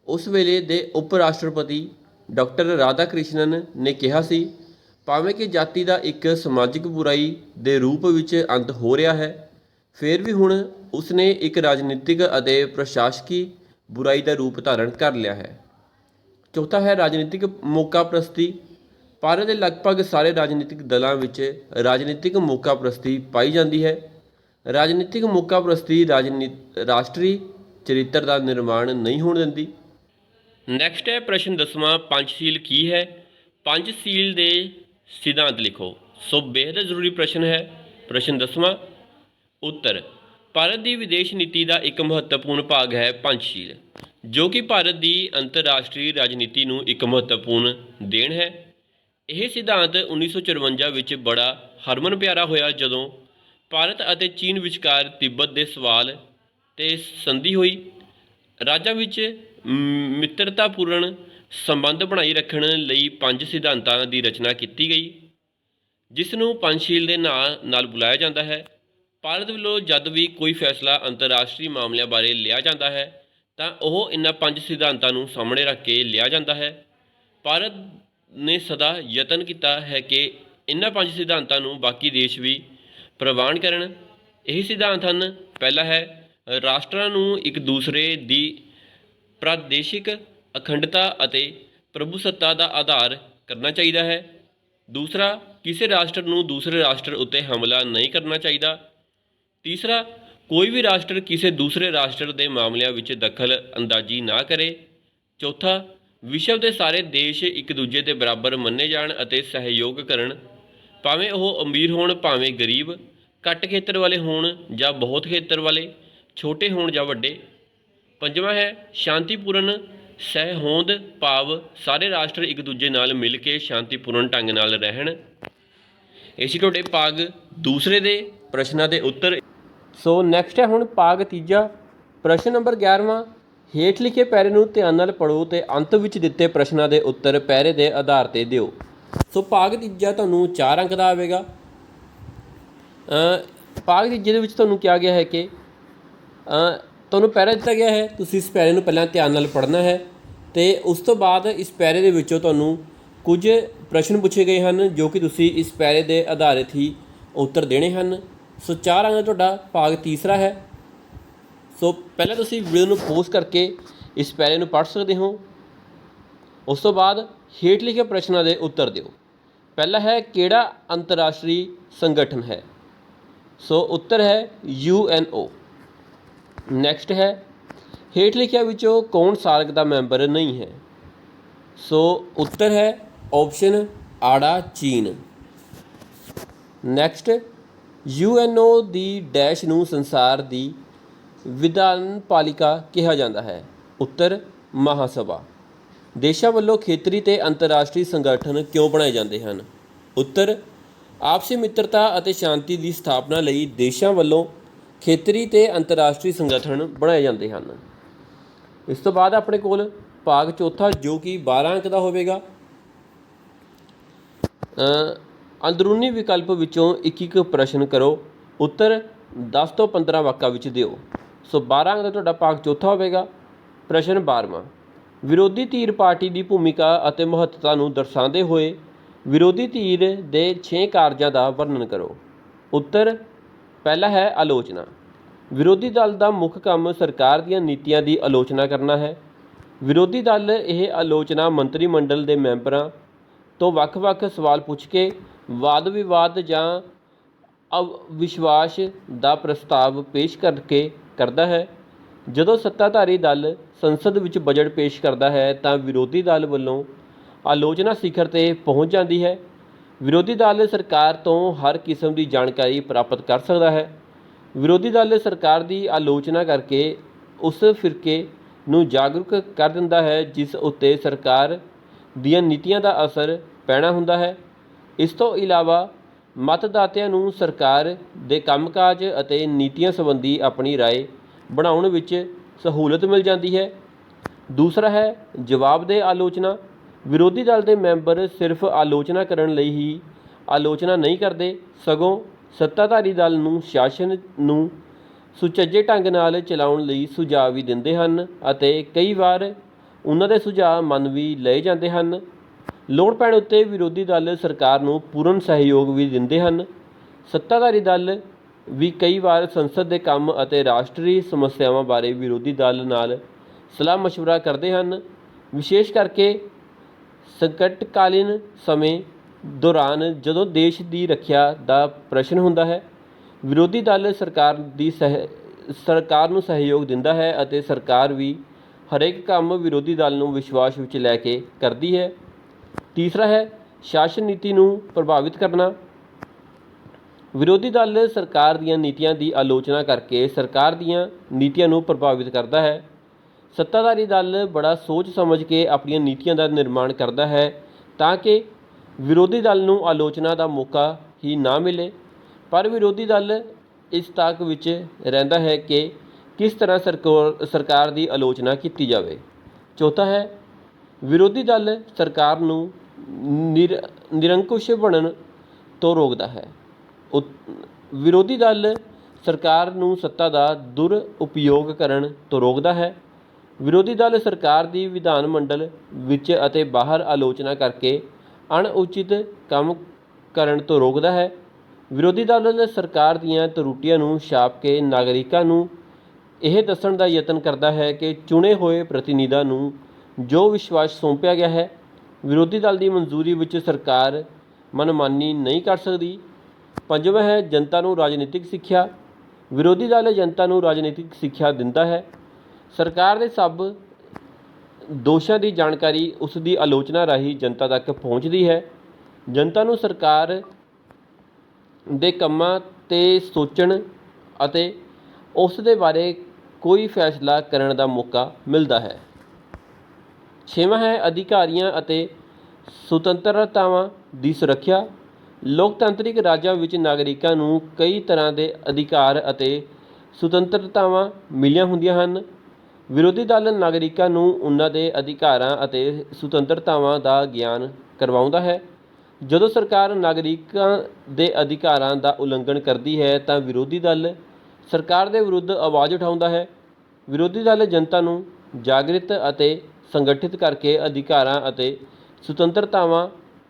ਉਸ ਵੇਲੇ ਦੇ ਉਪ ਰਾਸ਼ਟਰਪਤੀ ਡਾਕਟਰ ਰਾਧਾ ਕ੍ਰਿਸ਼ਨਨ ਨੇ ਕਿਹਾ ਸੀ, ਭਾਵੇਂ ਕਿ ਜਾਤੀ ਦਾ ਇੱਕ ਸਮਾਜਿਕ ਬੁਰਾਈ ਦੇ ਰੂਪ ਵਿੱਚ ਅੰਤ ਹੋ ਰਿਹਾ ਹੈ, ਫਿਰ ਵੀ ਹੁਣ ਉਸ ਨੇ ਇੱਕ ਰਾਜਨੀਤਿਕ ਅਤੇ ਪ੍ਰਸ਼ਾਸਕੀ ਬੁਰਾਈ ਦਾ ਰੂਪ ਧਾਰਨ ਕਰ ਲਿਆ ਹੈ। ਚੌਥਾ ਹੈ ਰਾਜਨੀਤਿਕ ਮੌਕਾਪ੍ਰਸਤੀ। ਭਾਰਤ ਦੇ ਲਗਭਗ ਸਾਰੇ ਰਾਜਨੀਤਿਕ ਦਲਾਂ ਵਿੱਚ ਰਾਜਨੀਤਿਕ ਮੌਕਾਪ੍ਰਸਤੀ ਪਾਈ ਜਾਂਦੀ ਹੈ। ਰਾਜਨੀਤਿਕ ਮੌਕਾਪ੍ਰਸਤੀ ਰਾਸ਼ਟਰੀ ਚਰਿੱਤਰ ਦਾ ਨਿਰਮਾਣ ਨਹੀਂ ਹੋਣ ਦਿੰਦੀ। ਨੈਕਸਟ ਹੈ ਪ੍ਰਸ਼ਨ 10ਵਾਂ, ਪੰਚਸ਼ੀਲ ਕੀ ਹੈ? ਪੰਚਸ਼ੀਲ ਦੇ ਸਿਧਾਂਤ ਲਿਖੋ। ਸੋ ਬੇਹੱਦ ਜ਼ਰੂਰੀ ਪ੍ਰਸ਼ਨ ਹੈ। ਪ੍ਰਸ਼ਨ 10ਵਾਂ, ਉੱਤਰ, ਭਾਰਤ ਦੀ ਵਿਦੇਸ਼ ਨੀਤੀ ਦਾ ਇੱਕ ਮਹੱਤਵਪੂਰਨ ਭਾਗ ਹੈ ਪੰਚਸ਼ੀਲ, ਜੋ ਕਿ ਭਾਰਤ ਦੀ ਅੰਤਰਰਾਸ਼ਟਰੀ ਰਾਜਨੀਤੀ ਨੂੰ ਇੱਕ ਮਹੱਤਵਪੂਰਨ ਦੇਣ ਹੈ। ਇਹ ਸਿਧਾਂਤ 1954 ਵਿੱਚ ਬੜਾ ਹਰਮਨ ਪਿਆਰਾ ਹੋਇਆ ਜਦੋਂ ਭਾਰਤ ਅਤੇ ਚੀਨ ਵਿਚਕਾਰ ਤਿੱਬਤ ਦੇ ਸਵਾਲ 'ਤੇ ਸੰਧੀ ਹੋਈ। ਰਾਜਾਂ ਵਿੱਚ ਮਿੱਤਰਤਾਪੂਰਨ ਸੰਬੰਧ ਬਣਾਈ ਰੱਖਣ ਲਈ 5 ਸਿਧਾਂਤਾਂ ਦੀ ਰਚਨਾ ਕੀਤੀ ਗਈ, ਜਿਸ ਨੂੰ ਪੰਚਸ਼ੀਲ ਦੇ ਨਾਂ ਨਾਲ ਬੁਲਾਇਆ ਜਾਂਦਾ ਹੈ। ਭਾਰਤ ਵੱਲੋਂ ਜਦ ਵੀ ਕੋਈ ਫੈਸਲਾ ਅੰਤਰਰਾਸ਼ਟਰੀ ਮਾਮਲਿਆਂ ਬਾਰੇ ਲਿਆ ਜਾਂਦਾ ਹੈ ਤਾਂ ਉਹ ਇਹਨਾਂ 5 ਸਿਧਾਂਤਾਂ ਨੂੰ ਸਾਹਮਣੇ ਰੱਖ ਕੇ ਲਿਆ ਜਾਂਦਾ ਹੈ। ਭਾਰਤ ਨੇ ਸਦਾ ਯਤਨ ਕੀਤਾ ਹੈ ਕਿ ਇਹਨਾਂ 5 ਸਿਧਾਂਤਾਂ ਨੂੰ ਬਾਕੀ ਦੇਸ਼ ਵੀ ਪ੍ਰਵਾਨ ਕਰਨ। ਇਹ ਸਿਧਾਂਤ ਹਨ, ਪਹਿਲਾ ਹੈ ਰਾਸ਼ਟਰਾਂ ਨੂੰ ਇੱਕ ਦੂਸਰੇ ਦੀ ਪ੍ਰਾਦੇਸ਼ਿਕ ਅਖੰਡਤਾ ਅਤੇ ਪ੍ਰਭੂਸੱਤਾ ਦਾ ਆਧਾਰ ਕਰਨਾ ਚਾਹੀਦਾ ਹੈ। ਦੂਸਰਾ, ਕਿਸੇ ਰਾਸ਼ਟਰ ਨੂੰ ਦੂਸਰੇ ਰਾਸ਼ਟਰ ਉੱਤੇ ਹਮਲਾ ਨਹੀਂ ਕਰਨਾ ਚਾਹੀਦਾ। ਤੀਸਰਾ, ਕੋਈ ਵੀ ਰਾਸ਼ਟਰ ਕਿਸੇ ਦੂਸਰੇ ਰਾਸ਼ਟਰ ਦੇ ਮਾਮਲਿਆਂ ਵਿੱਚ ਦਖਲ ਅੰਦਾਜ਼ੀ ਨਾ ਕਰੇ। ਚੌਥਾ, ਵਿਸ਼ਵ ਦੇ ਸਾਰੇ ਦੇਸ਼ ਇੱਕ ਦੂਜੇ ਦੇ ਬਰਾਬਰ ਮੰਨੇ ਜਾਣ ਅਤੇ ਸਹਿਯੋਗ ਕਰਨ, ਭਾਵੇਂ ਉਹ ਅਮੀਰ ਹੋਣ ਭਾਵੇਂ ਗਰੀਬ, ਘੱਟ ਖੇਤਰ ਵਾਲੇ ਹੋਣ ਜਾਂ ਬਹੁਤ ਖੇਤਰ ਵਾਲੇ, ਛੋਟੇ ਹੋਣ ਜਾਂ ਵੱਡੇ। ਪੰਜਵਾਂ ਹੈ ਸ਼ਾਂਤੀਪੂਰਨ ਸਹਿਹੋਂਦ, ਭਾਵ ਸਾਰੇ ਰਾਸ਼ਟਰ ਇੱਕ ਦੂਜੇ ਨਾਲ ਮਿਲ ਕੇ ਸ਼ਾਂਤੀਪੂਰਨ ਢੰਗ ਨਾਲ ਰਹਿਣ। ਇਹ ਸੀ ਤੁਹਾਡੇ ਭਾਗ ਦੂਸਰੇ ਦੇ ਪ੍ਰਸ਼ਨਾਂ ਦੇ ਉੱਤਰ। ਸੋ ਨੈਕਸਟ ਹੈ ਹੁਣ ਭਾਗ ਤੀਜਾ, ਪ੍ਰਸ਼ਨ ਨੰਬਰ 11ਵਾਂ। ਹੇਠ ਲਿਖੇ ਪੈਰੇ ਨੂੰ ਧਿਆਨ ਨਾਲ ਪੜ੍ਹੋ ਅਤੇ ਅੰਤ ਵਿੱਚ ਦਿੱਤੇ ਪ੍ਰਸ਼ਨਾਂ ਦੇ ਉੱਤਰ ਪੈਰੇ ਦੇ ਆਧਾਰ 'ਤੇ ਦਿਓ। ਸੋ ਭਾਗ ਤੀਜਾ ਤੁਹਾਨੂੰ 4 ਅੰਕ ਦਾ ਆਵੇਗਾ। ਭਾਗ ਤੀਜੇ ਦੇ ਵਿੱਚ ਤੁਹਾਨੂੰ ਕਿਹਾ ਗਿਆ ਹੈ ਕਿ ਤੁਹਾਨੂੰ ਪੈਰਾ ਦਿੱਤਾ ਗਿਆ ਹੈ, ਤੁਸੀਂ ਇਸ ਪੈਰੇ ਨੂੰ ਪਹਿਲਾਂ ਧਿਆਨ ਨਾਲ ਪੜ੍ਹਨਾ ਹੈ ਅਤੇ ਉਸ ਤੋਂ ਬਾਅਦ ਇਸ ਪੈਰੇ ਦੇ ਵਿੱਚੋਂ ਤੁਹਾਨੂੰ ਕੁਝ ਪ੍ਰਸ਼ਨ ਪੁੱਛੇ ਗਏ ਹਨ ਜੋ ਕਿ ਤੁਸੀਂ ਇਸ ਪੈਰੇ ਦੇ ਆਧਾਰਿਤ ਹੀ ਉੱਤਰ ਦੇਣੇ ਹਨ। ਸੋ 4 ਅੰਕ ਦਾ ਤੁਹਾਡਾ ਭਾਗ ਤੀਸਰਾ ਹੈ। ਸੋ ਪਹਿਲਾਂ ਤੁਸੀਂ ਵੀਡੀਓ ਨੂੰ ਪੌਜ਼ ਕਰਕੇ ਇਸ ਪੈਰੇ ਨੂੰ ਪੜ੍ਹ ਸਕਦੇ ਹੋ। ਉਸ ਤੋਂ ਬਾਅਦ ਹੇਠ ਲਿਖੇ ਪ੍ਰਸ਼ਨਾਂ ਦੇ ਉੱਤਰ ਦਿਓ। ਪਹਿਲਾ ਹੈ ਕਿਹੜਾ ਅੰਤਰਰਾਸ਼ਟਰੀ ਸੰਗਠਨ ਹੈ? ਸੋ ਉੱਤਰ ਹੈ UNO। ਨੈਕਸਟ ਹੈ ਹੇਠ ਲਿਖਿਆਂ ਵਿੱਚੋਂ ਕੌਣ ਸਾਰਕ ਦਾ ਮੈਂਬਰ ਨਹੀਂ ਹੈ? ਸੋ ਉੱਤਰ ਹੈ ਆਪਸ਼ਨ ਆੜਾ ਚੀਨ। ਨੈਕਸਟ UNO ਦੀ ਡੈਸ਼ ਨੂੰ ਸੰਸਾਰ ਦੀ ਵਿਧਾਨਪਾਲਿਕਾ ਕਿਹਾ ਜਾਂਦਾ ਹੈ? ਉੱਤਰ ਮਹਾਸਭਾ। ਦੇਸ਼ਾਂ ਵੱਲੋਂ ਖੇਤਰੀ ਅਤੇ ਅੰਤਰਰਾਸ਼ਟਰੀ ਸੰਗਠਨ ਕਿਉਂ ਬਣਾਏ ਜਾਂਦੇ ਹਨ? ਉੱਤਰ ਆਪਸੀ ਮਿੱਤਰਤਾ ਅਤੇ ਸ਼ਾਂਤੀ ਦੀ ਸਥਾਪਨਾ ਲਈ ਦੇਸ਼ਾਂ ਵੱਲੋਂ ਖੇਤਰੀ ਅਤੇ ਅੰਤਰਰਾਸ਼ਟਰੀ ਸੰਗਠਨ ਬਣਾਏ ਜਾਂਦੇ ਹਨ। ਇਸ ਤੋਂ ਬਾਅਦ ਆਪਣੇ ਕੋਲ ਭਾਗ ਚੌਥਾ ਜੋ ਕਿ 12 ਅੰਕ ਦਾ ਹੋਵੇਗਾ। ਅੰਦਰੂਨੀ ਵਿਕਲਪ ਵਿੱਚੋਂ ਇੱਕ ਇੱਕ ਪ੍ਰਸ਼ਨ ਕਰੋ, ਉੱਤਰ 10 ਤੋਂ 15 ਵਾਕਾਂ ਵਿੱਚ ਦਿਓ। ਸੋ 12 ਅੰਕ ਦਾ ਤੁਹਾਡਾ ਭਾਗ ਚੌਥਾ ਹੋਵੇਗਾ। ਪ੍ਰਸ਼ਨ 12ਵਾਂ, ਵਿਰੋਧੀ ਧਿਰ ਪਾਰਟੀ ਦੀ ਭੂਮਿਕਾ ਅਤੇ ਮਹੱਤਤਾ ਨੂੰ ਦਰਸਾਉਂਦੇ ਹੋਏ ਵਿਰੋਧੀ ਧਿਰ ਦੇ 6 ਕਾਰਜਾਂ ਦਾ ਵਰਣਨ ਕਰੋ। ਉੱਤਰ ਪਹਿਲਾ ਹੈ ਆਲੋਚਨਾ। ਵਿਰੋਧੀ ਦਲ ਦਾ ਮੁੱਖ ਕੰਮ ਸਰਕਾਰ ਦੀਆਂ ਨੀਤੀਆਂ ਦੀ ਆਲੋਚਨਾ ਕਰਨਾ ਹੈ। ਵਿਰੋਧੀ ਦਲ ਇਹ ਆਲੋਚਨਾ ਮੰਤਰੀ ਮੰਡਲ ਦੇ ਮੈਂਬਰਾਂ ਤੋਂ ਵੱਖ-ਵੱਖ ਸਵਾਲ ਪੁੱਛ ਕੇ ਵਾਦ ਵਿਵਾਦ ਜਾਂ ਅਵਿਸ਼ਵਾਸ ਦਾ ਪ੍ਰਸਤਾਵ ਪੇਸ਼ ਕਰਕੇ ਕਰਦਾ ਹੈ। ਜਦੋਂ ਸੱਤਾਧਾਰੀ ਦਲ ਸੰਸਦ ਵਿੱਚ ਬਜਟ ਪੇਸ਼ ਕਰਦਾ ਹੈ ਤਾਂ ਵਿਰੋਧੀ ਦਲ ਵੱਲੋਂ ਆਲੋਚਨਾ ਸਿਖਰ 'ਤੇ ਪਹੁੰਚ ਜਾਂਦੀ ਹੈ। ਵਿਰੋਧੀ ਦਲ ਸਰਕਾਰ ਤੋਂ ਹਰ ਕਿਸਮ ਦੀ ਜਾਣਕਾਰੀ ਪ੍ਰਾਪਤ ਕਰ ਸਕਦਾ ਹੈ। ਵਿਰੋਧੀ ਦਲ ਸਰਕਾਰ ਦੀ ਆਲੋਚਨਾ ਕਰਕੇ ਉਸ ਫਿਰਕੇ ਨੂੰ ਜਾਗਰੂਕ ਕਰ ਦਿੰਦਾ ਹੈ ਜਿਸ ਉੱਤੇ ਸਰਕਾਰ ਦੀਆਂ ਨੀਤੀਆਂ ਦਾ ਅਸਰ ਪੈਣਾ ਹੁੰਦਾ ਹੈ। ਇਸ ਤੋਂ ਇਲਾਵਾ ਮਤਦਾਤਿਆਂ ਨੂੰ ਸਰਕਾਰ ਦੇ ਕੰਮਕਾਜ ਅਤੇ ਨੀਤੀਆਂ ਸੰਬੰਧੀ ਆਪਣੀ ਰਾਏ ਬਣਾਉਣ ਵਿੱਚ ਸਹੂਲਤ ਮਿਲ ਜਾਂਦੀ ਹੈ। ਦੂਸਰਾ ਹੈ ਜਵਾਬਦੇਹ ਆਲੋਚਨਾ। ਵਿਰੋਧੀ ਦਲ ਦੇ ਮੈਂਬਰ ਸਿਰਫ ਆਲੋਚਨਾ ਕਰਨ ਲਈ ਹੀ ਆਲੋਚਨਾ ਨਹੀਂ ਕਰਦੇ, ਸਗੋਂ ਸੱਤਾਧਾਰੀ ਦਲ ਨੂੰ ਸ਼ਾਸਨ ਨੂੰ ਸੁਚੱਜੇ ਢੰਗ ਨਾਲ ਚਲਾਉਣ ਲਈ ਸੁਝਾਅ ਵੀ ਦਿੰਦੇ ਹਨ ਅਤੇ ਕਈ ਵਾਰ ਉਹਨਾਂ ਦੇ ਸੁਝਾਅ ਮੰਨ ਵੀ ਲਏ ਜਾਂਦੇ ਹਨ। ਲੋੜ ਪੈਣ ਉੱਤੇ ਵਿਰੋਧੀ ਦਲ ਸਰਕਾਰ ਨੂੰ ਪੂਰਨ ਸਹਿਯੋਗ ਵੀ ਦਿੰਦੇ ਹਨ। ਸੱਤਾਧਾਰੀ ਦਲ ਵੀ ਕਈ ਵਾਰ ਸੰਸਦ ਦੇ ਕੰਮ ਅਤੇ ਰਾਸ਼ਟਰੀ ਸਮੱਸਿਆਵਾਂ ਬਾਰੇ ਵਿਰੋਧੀ ਦਲ ਨਾਲ ਸਲਾਹ ਮਸ਼ਵਰਾ ਕਰਦੇ ਹਨ। ਵਿਸ਼ੇਸ਼ ਕਰਕੇ ਸੰਕਟਕਾਲੀਨ ਸਮੇਂ ਦੌਰਾਨ ਜਦੋਂ ਦੇਸ਼ ਦੀ ਰੱਖਿਆ ਦਾ ਪ੍ਰਸ਼ਨ ਹੁੰਦਾ ਹੈ, ਵਿਰੋਧੀ ਦਲ ਸਰਕਾਰ ਨੂੰ ਸਹਿਯੋਗ ਦਿੰਦਾ ਹੈ ਅਤੇ ਸਰਕਾਰ ਵੀ ਹਰੇਕ ਕੰਮ ਵਿਰੋਧੀ ਦਲ ਨੂੰ ਵਿਸ਼ਵਾਸ ਵਿੱਚ ਲੈ ਕੇ ਕਰਦੀ ਹੈ। ਤੀਸਰਾ ਹੈ ਸ਼ਾਸਨ ਨੀਤੀ ਨੂੰ ਪ੍ਰਭਾਵਿਤ ਕਰਨਾ। ਵਿਰੋਧੀ ਦਲ ਸਰਕਾਰ ਦੀਆਂ ਨੀਤੀਆਂ ਦੀ ਆਲੋਚਨਾ ਕਰਕੇ ਸਰਕਾਰ ਦੀਆਂ ਨੀਤੀਆਂ ਨੂੰ ਪ੍ਰਭਾਵਿਤ ਕਰਦਾ ਹੈ। ਸੱਤਾਧਾਰੀ ਦਲ ਬੜਾ ਸੋਚ ਸਮਝ ਕੇ ਆਪਣੀਆਂ ਨੀਤੀਆਂ ਦਾ ਨਿਰਮਾਣ ਕਰਦਾ ਹੈ ਤਾਂ ਕਿ ਵਿਰੋਧੀ ਦਲ ਨੂੰ ਆਲੋਚਨਾ ਦਾ ਮੌਕਾ ਹੀ ਨਾ ਮਿਲੇ, ਪਰ ਵਿਰੋਧੀ ਦਲ ਇਸ ਤਾਕ ਵਿੱਚ ਰਹਿੰਦਾ ਹੈ ਕਿ ਕਿਸ ਤਰ੍ਹਾਂ ਸਰਕਾਰ ਦੀ ਆਲੋਚਨਾ ਕੀਤੀ ਜਾਵੇ। ਚੌਥਾ ਹੈ ਵਿਰੋਧੀ ਦਲ ਸਰਕਾਰ ਨੂੰ ਨਿਰੰਕੁਸ਼ ਬਣਨ ਤੋਂ ਰੋਕਦਾ ਹੈ। ਵਿਰੋਧੀ ਦਲ ਸਰਕਾਰ ਨੂੰ ਸੱਤਾ ਦਾ ਦੁਰਉਪਯੋਗ ਕਰਨ ਤੋਂ ਰੋਕਦਾ ਹੈ। ਵਿਰੋਧੀ ਦਲ ਸਰਕਾਰ ਦੀ ਵਿਧਾਨ ਮੰਡਲ ਵਿੱਚ ਅਤੇ ਬਾਹਰ ਆਲੋਚਨਾ ਕਰਕੇ ਅਣਉਚਿਤ ਕੰਮ ਕਰਨ ਤੋਂ ਰੋਕਦਾ ਹੈ। ਵਿਰੋਧੀ ਦਲ ਸਰਕਾਰ ਦੀਆਂ ਤਰੁੱਟੀਆਂ ਨੂੰ ਛਾਪ ਕੇ ਨਾਗਰਿਕਾਂ ਨੂੰ ਇਹ ਦੱਸਣ ਦਾ ਯਤਨ ਕਰਦਾ ਹੈ ਕਿ ਚੁਣੇ ਹੋਏ ਪ੍ਰਤੀਨਿਧਾਂ ਨੂੰ ਜੋ ਵਿਸ਼ਵਾਸ ਸੌਂਪਿਆ ਗਿਆ ਹੈ, ਵਿਰੋਧੀ ਦਲ ਦੀ ਮਨਜ਼ੂਰੀ ਵਿੱਚ ਸਰਕਾਰ ਮਨਮਾਨੀ ਨਹੀਂ ਕਰ ਸਕਦੀ। ਪੰਜਵਾਂ ਹੈ ਜਨਤਾ ਨੂੰ ਰਾਜਨੀਤਿਕ ਸਿੱਖਿਆ। ਵਿਰੋਧੀ ਦਲ ਜਨਤਾ ਨੂੰ ਰਾਜਨੀਤਿਕ ਸਿੱਖਿਆ ਦਿੰਦਾ ਹੈ। ਸਰਕਾਰ ਦੇ ਸਭ ਦੋਸ਼ਾਂ ਦੀ ਜਾਣਕਾਰੀ ਉਸ ਦੀ ਆਲੋਚਨਾ ਰਾਹੀਂ ਜਨਤਾ ਤੱਕ ਪਹੁੰਚਦੀ ਹੈ। ਜਨਤਾ ਨੂੰ ਸਰਕਾਰ ਦੇ ਕੰਮਾਂ 'ਤੇ ਸੋਚਣ ਅਤੇ ਉਸ ਦੇ ਬਾਰੇ ਕੋਈ ਫੈਸਲਾ ਕਰਨ ਦਾ ਮੌਕਾ ਮਿਲਦਾ ਹੈ। ਛੇਵਾਂ ਹੈ ਅਧਿਕਾਰੀਆਂ ਅਤੇ ਸੁਤੰਤਰਤਾਵਾਂ ਦੀ ਸੁਰੱਖਿਆ। ਲੋਕਤੰਤਰਿਕ ਰਾਜਾਂ ਵਿੱਚ ਨਾਗਰਿਕਾਂ ਨੂੰ ਕਈ ਤਰ੍ਹਾਂ ਦੇ ਅਧਿਕਾਰ ਅਤੇ ਸੁਤੰਤਰਤਾਵਾਂ ਮਿਲੀਆਂ ਹੁੰਦੀਆਂ ਹਨ। ਵਿਰੋਧੀ ਦਲ ਨਾਗਰਿਕਾਂ ਨੂੰ ਉਨ੍ਹਾਂ ਦੇ ਅਧਿਕਾਰਾਂ ਅਤੇ ਸੁਤੰਤਰਤਾਵਾਂ ਦਾ ਗਿਆਨ ਕਰਵਾਉਂਦਾ ਹੈ। ਜਦੋਂ ਸਰਕਾਰ ਨਾਗਰਿਕਾਂ ਦੇ ਅਧਿਕਾਰਾਂ ਦਾ ਉਲੰਘਣ ਕਰਦੀ ਹੈ ਤਾਂ ਵਿਰੋਧੀ ਦਲ ਸਰਕਾਰ ਦੇ ਵਿਰੁੱਧ ਆਵਾਜ਼ ਉਠਾਉਂਦਾ ਹੈ। ਵਿਰੋਧੀ ਦਲ ਜਨਤਾ ਨੂੰ ਜਾਗਰਿਤ ਅਤੇ ਸੰਗਠਿਤ ਕਰਕੇ ਅਧਿਕਾਰਾਂ ਅਤੇ ਸੁਤੰਤਰਤਾਵਾਂ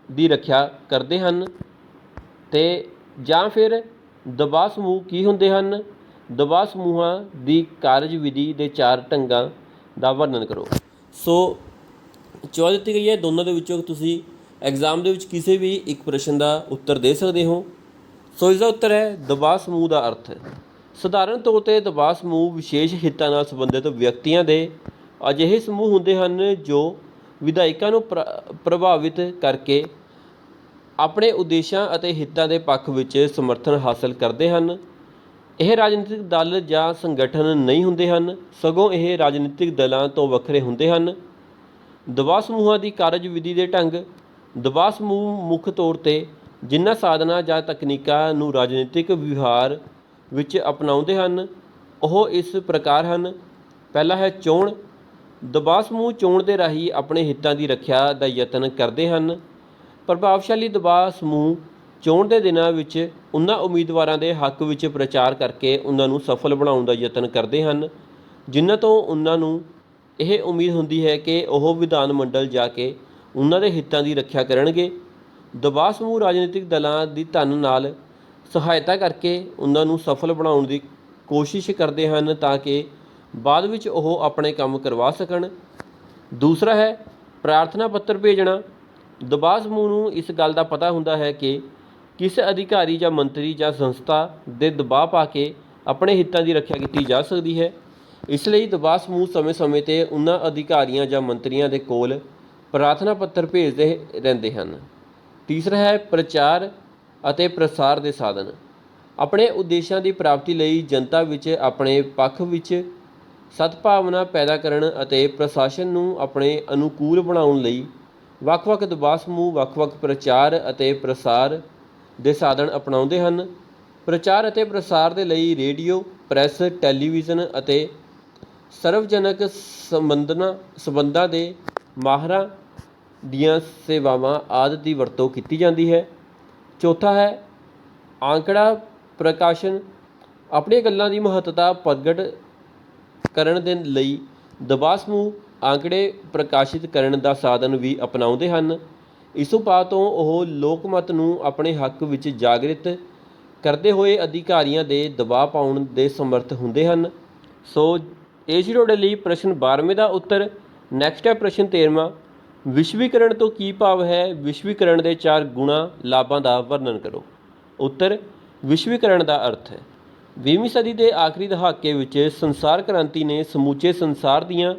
ਦੀ ਰੱਖਿਆ ਕਰਦੇ ਹਨ। ਤੇ ਜਾਂ ਫਿਰ ਦਬਾਅ ਸਮੂਹ ਕੀ ਹੁੰਦੇ ਹਨ? ਦਬਾਅ ਸਮੂਹਾਂ ਦੀ ਕਾਰਜ ਵਿਧੀ ਦੇ 4 ਢੰਗਾਂ ਦਾ ਵਰਣਨ ਕਰੋ। ਸੋ ਚੋਇਸ ਦਿੱਤੀ ਗਈ ਹੈ, ਦੋਨਾਂ ਦੇ ਵਿੱਚੋਂ ਤੁਸੀਂ ਐਗਜ਼ਾਮ ਦੇ ਵਿੱਚ ਕਿਸੇ ਵੀ ਇੱਕ ਪ੍ਰਸ਼ਨ ਦਾ ਉੱਤਰ ਦੇ ਸਕਦੇ ਹੋ। ਸੋ ਇਸ ਦਾ ਉੱਤਰ ਹੈ ਦਬਾਅ ਸਮੂਹ ਦਾ ਅਰਥ। ਸਧਾਰਨ ਤੌਰ 'ਤੇ ਦਬਾਅ ਸਮੂਹ ਵਿਸ਼ੇਸ਼ ਹਿੱਤਾਂ ਨਾਲ ਸੰਬੰਧਿਤ ਵਿਅਕਤੀਆਂ ਦੇ ਅਜਿਹੇ ਸਮੂਹ ਹੁੰਦੇ ਹਨ ਜੋ ਵਿਧਾਇਕਾਂ ਨੂੰ ਪ੍ਰਭਾਵਿਤ ਕਰਕੇ ਆਪਣੇ ਉਦੇਸ਼ਾਂ ਅਤੇ ਹਿੱਤਾਂ ਦੇ ਪੱਖ ਵਿੱਚ ਸਮਰਥਨ ਹਾਸਲ ਕਰਦੇ ਹਨ। ਇਹ ਰਾਜਨੀਤਿਕ ਦਲ ਜਾਂ ਸੰਗਠਨ ਨਹੀਂ ਹੁੰਦੇ ਹਨ, ਸਗੋਂ ਇਹ ਰਾਜਨੀਤਿਕ ਦਲਾਂ ਤੋਂ ਵੱਖਰੇ ਹੁੰਦੇ ਹਨ। ਦਬਾਅ ਸਮੂਹਾਂ ਦੀ ਕਾਰਜ ਵਿਧੀ ਦੇ ਢੰਗ। ਦਬਾਅ ਸਮੂਹ ਮੁੱਖ ਤੌਰ 'ਤੇ ਜਿਨ੍ਹਾਂ ਸਾਧਨਾਂ ਜਾਂ ਤਕਨੀਕਾਂ ਨੂੰ ਰਾਜਨੀਤਿਕ ਵਿਵਹਾਰ ਵਿੱਚ ਅਪਣਾਉਂਦੇ ਹਨ ਉਹ ਇਸ ਪ੍ਰਕਾਰ ਹਨ। ਪਹਿਲਾ ਹੈ ਚੋਣ। ਦਬਾਅ ਸਮੂਹ ਚੋਣ ਦੇ ਰਾਹੀਂ ਆਪਣੇ ਹਿੱਤਾਂ ਦੀ ਰੱਖਿਆ ਦਾ ਯਤਨ ਕਰਦੇ ਹਨ। ਪ੍ਰਭਾਵਸ਼ਾਲੀ ਦਬਾਅ ਸਮੂਹ ਚੋਣ ਦੇ ਦਿਨਾਂ ਵਿੱਚ ਉਨ੍ਹਾਂ ਉਮੀਦਵਾਰਾਂ ਦੇ ਹੱਕ ਵਿੱਚ ਪ੍ਰਚਾਰ ਕਰਕੇ ਉਹਨਾਂ ਨੂੰ ਸਫਲ ਬਣਾਉਣ ਦਾ ਯਤਨ ਕਰਦੇ ਹਨ ਜਿਨ੍ਹਾਂ ਤੋਂ ਉਹਨਾਂ ਨੂੰ ਇਹ ਉਮੀਦ ਹੁੰਦੀ ਹੈ ਕਿ ਉਹ ਵਿਧਾਨ ਮੰਡਲ ਜਾ ਕੇ ਉਹਨਾਂ ਦੇ ਹਿੱਤਾਂ ਦੀ ਰੱਖਿਆ ਕਰਨਗੇ। ਦਬਾਅ ਸਮੂਹ ਰਾਜਨੀਤਿਕ ਦਲਾਂ ਦੀ ਧਨ ਨਾਲ ਸਹਾਇਤਾ ਕਰਕੇ ਉਹਨਾਂ ਨੂੰ ਸਫਲ ਬਣਾਉਣ ਦੀ ਕੋਸ਼ਿਸ਼ ਕਰਦੇ ਹਨ ਤਾਂ ਕਿ ਬਾਅਦ ਵਿੱਚ ਉਹ ਆਪਣੇ ਕੰਮ ਕਰਵਾ ਸਕਣ। ਦੂਸਰਾ ਹੈ ਪ੍ਰਾਰਥਨਾ ਪੱਤਰ ਭੇਜਣਾ। ਦਬਾਅ ਸਮੂਹ ਨੂੰ ਇਸ ਗੱਲ ਦਾ ਪਤਾ ਹੁੰਦਾ ਹੈ ਕਿ ਕਿਸ ਅਧਿਕਾਰੀ ਜਾਂ ਮੰਤਰੀ ਜਾਂ ਸੰਸਥਾ ਦੇ ਦਬਾਅ ਪਾ ਕੇ ਆਪਣੇ ਹਿੱਤਾਂ ਦੀ ਰੱਖਿਆ ਕੀਤੀ ਜਾ ਸਕਦੀ ਹੈ। ਇਸ ਲਈ ਦਬਾਅ ਸਮੂਹ ਸਮੇਂ-ਸਮੇਂ 'ਤੇ ਉਹਨਾਂ ਅਧਿਕਾਰੀਆਂ ਜਾਂ ਮੰਤਰੀਆਂ ਦੇ ਕੋਲ ਪ੍ਰਾਰਥਨਾ ਪੱਤਰ ਭੇਜਦੇ ਰਹਿੰਦੇ ਹਨ। ਤੀਸਰਾ ਹੈ ਪ੍ਰਚਾਰ ਅਤੇ ਪ੍ਰਸਾਰ ਦੇ ਸਾਧਨ। ਆਪਣੇ ਉਦੇਸ਼ਾਂ ਦੀ ਪ੍ਰਾਪਤੀ ਲਈ ਜਨਤਾ ਵਿੱਚ ਆਪਣੇ ਪੱਖ ਵਿੱਚ ਸਦਭਾਵਨਾ ਪੈਦਾ ਕਰਨ ਅਤੇ ਪ੍ਰਸ਼ਾਸਨ ਨੂੰ ਆਪਣੇ ਅਨੁਕੂਲ ਬਣਾਉਣ ਲਈ ਵੱਖ-ਵੱਖ ਦਬਾਅ ਸਮੂਹ ਵੱਖ-ਵੱਖ ਪ੍ਰਚਾਰ ਅਤੇ ਪ੍ਰਸਾਰ ਦੇ ਸਾਧਨ ਅਪਣਾਉਂਦੇ ਹਨ। ਪ੍ਰਚਾਰ ਅਤੇ ਪ੍ਰਸਾਰ ਦੇ ਲਈ ਰੇਡੀਓ, ਪ੍ਰੈਸ, ਟੈਲੀਵਿਜ਼ਨ ਅਤੇ ਸਰਵਜਨਕ ਸੰਬੰਧਾਂ ਦੇ ਮਾਹਰਾਂ ਦੀਆਂ ਸੇਵਾਵਾਂ ਆਦਿ ਦੀ ਵਰਤੋਂ ਕੀਤੀ ਜਾਂਦੀ ਹੈ। ਚੌਥਾ ਹੈ ਆਂਕੜਾ ਪ੍ਰਕਾਸ਼ਨ। ਆਪਣੀਆਂ ਗੱਲਾਂ ਦੀ ਮਹੱਤਤਾ ਪ੍ਰਗਟ ਕਰਨ ਦੇ ਲਈ ਦਬਾਅ ਸਮੂਹ ਆਂਕੜੇ ਪ੍ਰਕਾਸ਼ਿਤ ਕਰਨ ਦਾ ਸਾਧਨ ਵੀ ਅਪਣਾਉਂਦੇ ਹਨ। ਇਸ ਉਪਾਅ ਤੋਂ ਉਹ ਲੋਕਮਤ ਨੂੰ ਆਪਣੇ ਹੱਕ ਵਿੱਚ ਜਾਗਰਿਤ ਕਰਦੇ ਹੋਏ ਅਧਿਕਾਰੀਆਂ ਦੇ ਦਬਾਅ ਪਾਉਣ ਦੇ ਸਮਰੱਥ ਹੁੰਦੇ ਹਨ। ਸੋ ਇਹ ਸੀ ਤੁਹਾਡੇ ਲਈ ਪ੍ਰਸ਼ਨ 12ਵੇਂ ਦਾ ਉੱਤਰ। ਨੈਕਸਟ ਹੈ ਪ੍ਰਸ਼ਨ 13ਵਾਂ। ਵਿਸ਼ਵੀਕਰਨ ਤੋਂ ਕੀ ਭਾਵ ਹੈ? ਵਿਸ਼ਵੀਕਰਨ ਦੇ 4 ਗੁਣਾਂ ਲਾਭਾਂ ਦਾ ਵਰਣਨ ਕਰੋ। ਉੱਤਰ ਵਿਸ਼ਵੀਕਰਨ ਦਾ ਅਰਥ ਹੈ 20ਵੀਂ ਸਦੀ ਦੇ ਆਖਰੀ ਦਹਾਕੇ ਵਿੱਚ ਸੰਸਾਰ ਕ੍ਰਾਂਤੀ ਨੇ ਸਮੁੱਚੇ ਸੰਸਾਰ ਦੀਆਂ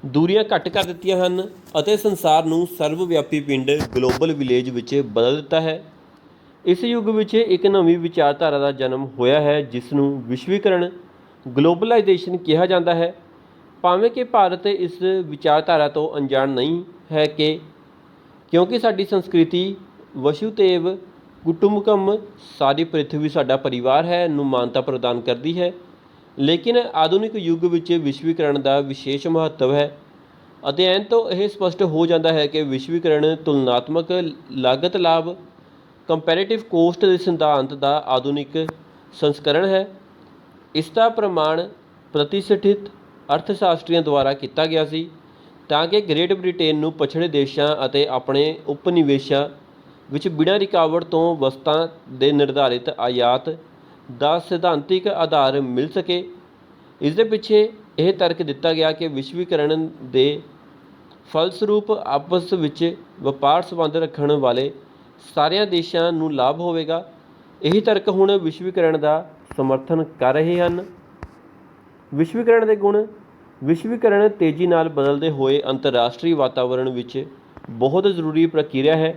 ਦੂਰੀਆਂ ਘੱਟ ਕਰ ਦਿੱਤੀਆਂ ਹਨ ਅਤੇ ਸੰਸਾਰ ਨੂੰ ਸਰਵ-ਵਿਆਪੀ ਪਿੰਡ ਗਲੋਬਲ ਵਿਲੇਜ ਵਿੱਚ ਬਦਲ ਦਿੱਤਾ ਹੈ। ਇਸ ਯੁੱਗ ਵਿੱਚ ਇੱਕ ਨਵੀਂ ਵਿਚਾਰਧਾਰਾ ਦਾ ਜਨਮ ਹੋਇਆ ਹੈ ਜਿਸ ਨੂੰ ਵਿਸ਼ਵੀਕਰਨ ਗਲੋਬਲਾਈਜੇਸ਼ਨ ਕਿਹਾ ਜਾਂਦਾ ਹੈ। ਭਾਵੇਂ ਕਿ ਭਾਰਤ ਇਸ ਵਿਚਾਰਧਾਰਾ ਤੋਂ ਅਣਜਾਣ ਨਹੀਂ ਹੈ ਕਿਉਂਕਿ ਸਾਡੀ ਸੰਸਕ੍ਰਿਤੀ ਵਸੁਧੈਵ ਕੁਟੁੰਬਕਮ ਸਾਰੀ ਪ੍ਰਿਥਵੀ ਸਾਡਾ ਪਰਿਵਾਰ ਹੈ ਨੂੰ ਮਾਨਤਾ ਪ੍ਰਦਾਨ ਕਰਦੀ ਹੈ। ਲੇਕਿਨ ਆਧੁਨਿਕ ਯੁੱਗ ਵਿੱਚ ਵਿਸ਼ਵੀਕਰਨ ਦਾ ਵਿਸ਼ੇਸ਼ ਮਹੱਤਵ ਹੈ। ਅਧਿਐਨ ਤੋਂ ਇਹ ਸਪਸ਼ਟ ਹੋ ਜਾਂਦਾ ਹੈ ਕਿ ਵਿਸ਼ਵੀਕਰਨ ਤੁਲਨਾਤਮਕ ਲਾਗਤ ਲਾਭ ਕੰਪੈਰੇਟਿਵ ਕੋਸਟ ਦੇ ਸਿਧਾਂਤ ਦਾ ਆਧੁਨਿਕ ਸੰਸਕਰਣ ਹੈ। ਇਸ ਦਾ ਪ੍ਰਮਾਣ ਪ੍ਰਤਿਸ਼ਠਿਤ ਅਰਥਸ਼ਾਸਤਰੀਆਂ ਦੁਆਰਾ ਕੀਤਾ ਗਿਆ ਸੀ ਤਾਂ ਕਿ ਗ੍ਰੇਟ ਬ੍ਰਿਟੇਨ ਨੂੰ ਪਛੜੇ ਦੇਸ਼ਾਂ ਅਤੇ ਆਪਣੇ ਉਪਨਿਵੇਸ਼ਾਂ ਵਿੱਚ ਬਿਨਾਂ ਰੁਕਾਵਟ ਤੋਂ ਵਸਤਾਂ ਦੇ ਨਿਰਧਾਰਿਤ ਆਯਾਤ ਦਾ ਸਿਧਾਂਤਿਕ ਆਧਾਰ ਮਿਲ ਸਕੇ। ਇਸ ਦੇ ਪਿੱਛੇ ਇਹ ਤਰਕ ਦਿੱਤਾ ਗਿਆ ਕਿ ਵਿਸ਼ਵੀਕਰਨ ਦੇ ਫਲਸਰੂਪ ਆਪਸ ਵਿੱਚ ਵਪਾਰ ਸੰਬੰਧ ਰੱਖਣ ਵਾਲੇ ਸਾਰਿਆਂ ਦੇਸ਼ਾਂ ਨੂੰ ਲਾਭ ਹੋਵੇਗਾ। ਇਹੀ ਤਰਕ ਹੁਣ ਵਿਸ਼ਵੀਕਰਨ ਦਾ ਸਮਰਥਨ ਕਰ ਰਹੇ ਹਨ। ਵਿਸ਼ਵੀਕਰਨ ਦੇ ਗੁਣ। ਵਿਸ਼ਵੀਕਰਨ ਤੇਜ਼ੀ ਨਾਲ ਬਦਲਦੇ ਹੋਏ ਅੰਤਰਰਾਸ਼ਟਰੀ ਵਾਤਾਵਰਣ ਵਿੱਚ ਬਹੁਤ ਜ਼ਰੂਰੀ ਪ੍ਰਕਿਰਿਆ ਹੈ।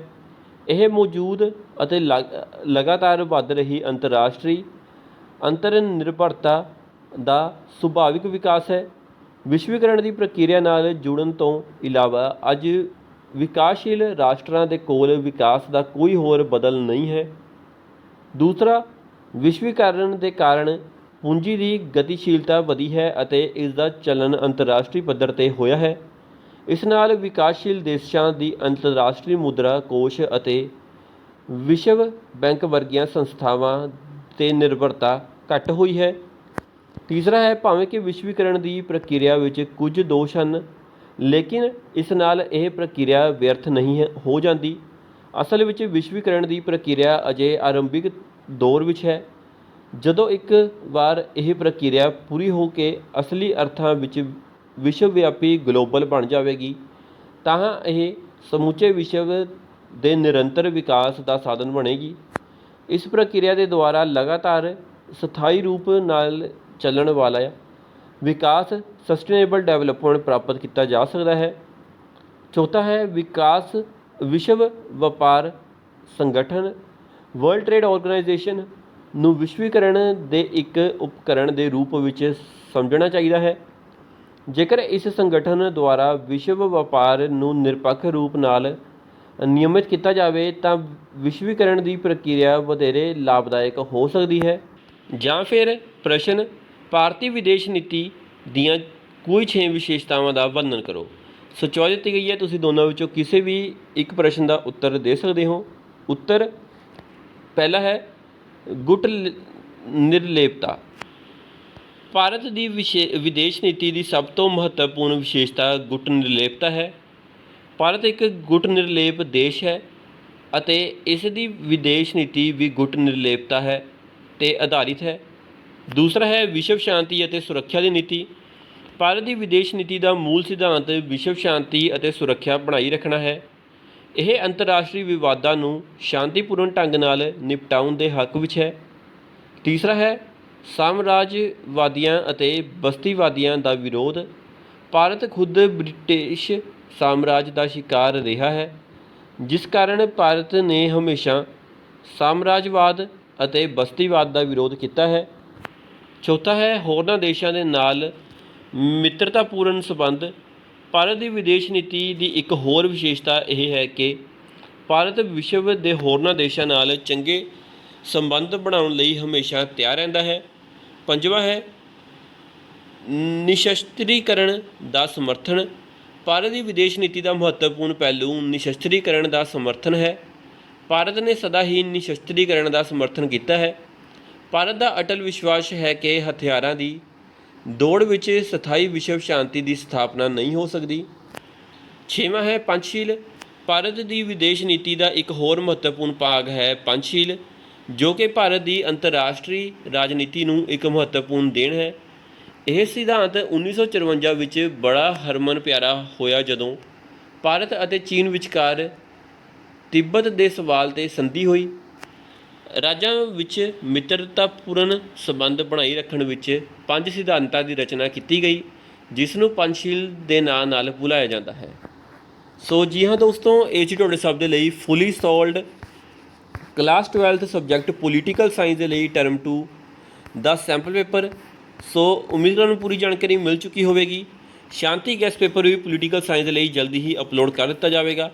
ਇਹ ਮੌਜੂਦ ਅਤੇ ਲਗਾਤਾਰ ਵੱਧ ਰਹੀ ਅੰਤਰਰਾਸ਼ਟਰੀ ਅੰਤਰ ਨਿਰਭਰਤਾ ਦਾ ਸੁਭਾਵਿਕ ਵਿਕਾਸ ਹੈ। ਵਿਸ਼ਵੀਕਰਨ ਦੀ ਪ੍ਰਕਿਰਿਆ ਨਾਲ ਜੁੜਨ ਤੋਂ ਇਲਾਵਾ ਅੱਜ ਵਿਕਾਸਸ਼ੀਲ ਰਾਸ਼ਟਰਾਂ ਦੇ ਕੋਲ ਵਿਕਾਸ ਦਾ ਕੋਈ ਹੋਰ ਬਦਲ ਨਹੀਂ ਹੈ। ਦੂਸਰਾ, ਵਿਸ਼ਵੀਕਰਨ ਦੇ ਕਾਰਨ ਪੂੰਜੀ ਦੀ ਗਤੀਸ਼ੀਲਤਾ ਵਧੀ ਹੈ ਅਤੇ ਇਸ ਦਾ ਚੱਲਣ ਅੰਤਰਰਾਸ਼ਟਰੀ ਪੱਧਰ 'ਤੇ ਹੋਇਆ ਹੈ। ਇਸ ਨਾਲ ਵਿਕਾਸਸ਼ੀਲ ਦੇਸ਼ਾਂ ਦੀ ਅੰਤਰਰਾਸ਼ਟਰੀ ਮੁਦਰਾ ਕੋਸ਼ ਅਤੇ ਵਿਸ਼ਵ ਬੈਂਕ ਵਰਗੀਆਂ ਸੰਸਥਾਵਾਂ 'ਤੇ ਨਿਰਭਰਤਾ ਘੱਟ ਹੋਈ ਹੈ। ਤੀਸਰਾ ਹੈ ਭਾਵੇਂ ਕਿ ਵਿਸ਼ਵੀਕਰਨ ਦੀ ਪ੍ਰਕਿਰਿਆ ਵਿੱਚ ਕੁਝ ਦੋਸ਼ ਹਨ ਲੇਕਿਨ ਇਸ ਨਾਲ ਇਹ ਪ੍ਰਕਿਰਿਆ ਵਿਅਰਥ ਨਹੀਂ ਹੋ ਜਾਂਦੀ। ਅਸਲ ਵਿੱਚ ਵਿਸ਼ਵੀਕਰਨ ਦੀ ਪ੍ਰਕਿਰਿਆ ਅਜੇ ਆਰੰਭਿਕ ਦੌਰ ਵਿੱਚ ਹੈ। ਜਦੋਂ ਇੱਕ ਵਾਰ ਇਹ ਪ੍ਰਕਿਰਿਆ ਪੂਰੀ ਹੋ ਕੇ ਅਸਲੀ ਅਰਥਾਂ ਵਿੱਚ ਵਿਸ਼ਵ ਵਿਆਪੀ ਗਲੋਬਲ ਬਣ ਜਾਵੇਗੀ ਤਾਂ ਇਹ ਸਮੁੱਚੇ ਵਿਸ਼ਵ ਦੇ ਨਿਰੰਤਰ ਵਿਕਾਸ ਦਾ ਸਾਧਨ ਬਣੇਗੀ। ਇਸ ਪ੍ਰਕਿਰਿਆ ਦੇ ਦੁਆਰਾ ਲਗਾਤਾਰ ਸਥਾਈ ਰੂਪ ਨਾਲ ਚੱਲਣ ਵਾਲਾ ਵਿਕਾਸ ਸਸਟੇਨੇਬਲ ਡਿਵੈਲਪਮੈਂਟ ਪ੍ਰਾਪਤ ਕੀਤਾ ਜਾ ਸਕਦਾ ਹੈ। ਚੌਥਾ ਹੈ ਵਿਕਾਸ। ਵਿਸ਼ਵ ਵਪਾਰ ਸੰਗਠਨ ਵਰਲਡ ਟ੍ਰੇਡ ਆਰਗੇਨਾਈਜੇਸ਼ਨ ਨੂੰ ਵਿਸ਼ਵੀਕਰਨ ਦੇ ਇੱਕ ਉਪਕਰਣ ਦੇ ਰੂਪ ਵਿੱਚ ਸਮਝਣਾ ਚਾਹੀਦਾ ਹੈ। ਜੇਕਰ ਇਸ ਸੰਗਠਨ ਦੁਆਰਾ ਵਿਸ਼ਵ ਵਪਾਰ ਨੂੰ ਨਿਰਪੱਖ ਰੂਪ ਨਾਲ ਨਿਯਮਿਤ ਕੀਤਾ ਜਾਵੇ ਤਾਂ ਵਿਸ਼ਵੀਕਰਨ ਦੀ ਪ੍ਰਕਿਰਿਆ ਵਧੇਰੇ ਲਾਭਦਾਇਕ ਹੋ ਸਕਦੀ ਹੈ। ਜਾਂ ਫਿਰ ਪ੍ਰਸ਼ਨ ਭਾਰਤੀ ਵਿਦੇਸ਼ ਨੀਤੀ ਦੀਆਂ ਕੋਈ 6 ਵਿਸ਼ੇਸ਼ਤਾਵਾਂ ਦਾ ਵਰਣਨ ਕਰੋ। ਸੋ ਚੋਇਸ ਦਿੱਤੀ ਗਈ ਹੈ, ਤੁਸੀਂ ਦੋਨਾਂ ਵਿੱਚੋਂ ਕਿਸੇ ਵੀ ਇੱਕ ਪ੍ਰਸ਼ਨ ਦਾ ਉੱਤਰ ਦੇ ਸਕਦੇ ਹੋ। ਉੱਤਰ ਪਹਿਲਾ ਹੈ ਗੁੱਟ ਨਿਰਲੇਪਤਾ। ਭਾਰਤ ਦੀ ਵਿਦੇਸ਼ ਨੀਤੀ ਦੀ ਸਭ ਤੋਂ ਮਹੱਤਵਪੂਰਨ ਵਿਸ਼ੇਸ਼ਤਾ ਗੁੱਟ ਨਿਰਲੇਪਤਾ ਹੈ। ਭਾਰਤ ਇੱਕ ਗੁੱਟ ਨਿਰਲੇਪ ਦੇਸ਼ ਹੈ ਅਤੇ ਇਸ ਦੀ ਵਿਦੇਸ਼ ਨੀਤੀ ਵੀ ਗੁੱਟ ਨਿਰਲੇਪਤਾ ਹੈ 'ਤੇ ਆਧਾਰਿਤ ਹੈ। ਦੂਸਰਾ ਹੈ ਵਿਸ਼ਵ ਸ਼ਾਂਤੀ ਅਤੇ ਸੁਰੱਖਿਆ ਦੀ ਨੀਤੀ। ਭਾਰਤ ਦੀ ਵਿਦੇਸ਼ ਨੀਤੀ ਦਾ ਮੂਲ ਸਿਧਾਂਤ ਵਿਸ਼ਵ ਸ਼ਾਂਤੀ ਅਤੇ ਸੁਰੱਖਿਆ ਬਣਾਈ ਰੱਖਣਾ ਹੈ। ਇਹ ਅੰਤਰਰਾਸ਼ਟਰੀ ਵਿਵਾਦਾਂ ਨੂੰ ਸ਼ਾਂਤੀਪੂਰਨ ਢੰਗ ਨਾਲ ਨਿਪਟਾਉਣ ਦੇ ਹੱਕ ਵਿੱਚ ਹੈ। ਤੀਸਰਾ ਹੈ ਸਾਮਰਾਜਵਾਦੀਆਂ ਅਤੇ ਬਸਤੀਵਾਦੀਆਂ ਦਾ ਵਿਰੋਧ। ਭਾਰਤ ਖੁਦ ਬ੍ਰਿਟਿਸ਼ ਸਾਮਰਾਜ ਦਾ ਸ਼ਿਕਾਰ ਰਿਹਾ ਹੈ, ਜਿਸ ਕਾਰਨ ਭਾਰਤ ਨੇ ਹਮੇਸ਼ਾ ਸਾਮਰਾਜਵਾਦ ਅਤੇ ਬਸਤੀਵਾਦ ਦਾ ਵਿਰੋਧ ਕੀਤਾ ਹੈ। ਚੌਥਾ ਹੈ ਹੋਰਨਾਂ ਦੇਸ਼ਾਂ ਦੇ ਨਾਲ ਮਿੱਤਰਤਾਪੂਰਨ ਸੰਬੰਧ। ਭਾਰਤ ਦੀ ਵਿਦੇਸ਼ ਨੀਤੀ ਦੀ ਇੱਕ ਹੋਰ ਵਿਸ਼ੇਸ਼ਤਾ ਇਹ ਹੈ ਕਿ ਭਾਰਤ ਵਿਸ਼ਵ ਦੇ ਹੋਰਨਾਂ ਦੇਸ਼ਾਂ ਨਾਲ ਚੰਗੇ ਸੰਬੰਧ ਬਣਾਉਣ ਲਈ ਹਮੇਸ਼ਾ ਤਿਆਰ ਰਹਿੰਦਾ ਹੈ। ਪੰਜਵਾਂ ਹੈ ਨਿਸ਼ਸਤਰੀਕਰਨ ਦਾ ਸਮਰਥਨ। ਭਾਰਤ ਦੀ ਵਿਦੇਸ਼ ਨੀਤੀ ਦਾ ਮਹੱਤਵਪੂਰਨ ਪਹਿਲੂ ਨਿਸ਼ਸਤਰੀਕਰਨ ਦਾ ਸਮਰਥਨ ਹੈ। ਭਾਰਤ ਨੇ ਸਦਾ ਹੀ ਨਿਸ਼ਸਤਰੀਕਰਨ ਦਾ ਸਮਰਥਨ ਕੀਤਾ ਹੈ। ਭਾਰਤ ਦਾ ਅਟਲ ਵਿਸ਼ਵਾਸ ਹੈ ਕਿ ਹਥਿਆਰਾਂ ਦੀ ਦੌੜ ਵਿੱਚ ਸਥਾਈ ਵਿਸ਼ਵ ਸ਼ਾਂਤੀ ਦੀ ਸਥਾਪਨਾ ਨਹੀਂ ਹੋ ਸਕਦੀ। ਛੇਵਾਂ ਹੈ ਪੰਚਸ਼ੀਲ। ਭਾਰਤ ਦੀ ਵਿਦੇਸ਼ ਨੀਤੀ ਦਾ ਇੱਕ ਹੋਰ ਮਹੱਤਵਪੂਰਨ ਭਾਗ ਹੈ ਪੰਚਸ਼ੀਲ, ਜੋ ਕਿ ਭਾਰਤ ਦੀ ਅੰਤਰਰਾਸ਼ਟਰੀ ਰਾਜਨੀਤੀ ਨੂੰ ਇੱਕ ਮਹੱਤਵਪੂਰਨ ਦੇਣ ਹੈ। ਇਹ ਸਿਧਾਂਤ 1954 ਵਿੱਚ ਬੜਾ ਹਰਮਨ ਪਿਆਰਾ ਹੋਇਆ ਜਦੋਂ ਭਾਰਤ ਅਤੇ ਚੀਨ ਵਿਚਕਾਰ ਤਿੱਬਤ ਦੇ ਸਵਾਲ 'ਤੇ ਸੰਧੀ ਹੋਈ। ਰਾਜਾਂ ਵਿੱਚ ਮਿੱਤਰਤਾਪੂਰਨ ਸੰਬੰਧ ਬਣਾਈ ਰੱਖਣ ਵਿੱਚ 5 ਸਿਧਾਂਤਾਂ ਦੀ ਰਚਨਾ ਕੀਤੀ ਗਈ, ਜਿਸ ਨੂੰ ਪੰਚਸ਼ੀਲ ਦੇ ਨਾਂ ਨਾਲ ਬੁਲਾਇਆ ਜਾਂਦਾ ਹੈ। ਸੋ ਜੀ ਹਾਂ ਦੋਸਤੋ, ਇਹ ਸੀ ਤੁਹਾਡੇ ਸਭ ਦੇ ਲਈ fully solved class 12th subject political science ਦੇ ਲਈ ਟਰਮ 2 ਦਾ ਸੈਂਪਲ ਪੇਪਰ। ਸੋ ਉਮੀਦ ਤੁਹਾਨੂੰ ਪੂਰੀ ਜਾਣਕਾਰੀ ਮਿਲ ਚੁੱਕੀ ਹੋਵੇਗੀ। ਸ਼ਾਂਤੀ ਗੈਸ ਪੇਪਰ ਵੀ ਪੋਲੀਟੀਕਲ ਸਾਇੰਸ ਦੇ ਲਈ ਜਲਦੀ ਹੀ ਅਪਲੋਡ ਕਰ ਦਿੱਤਾ ਜਾਵੇਗਾ।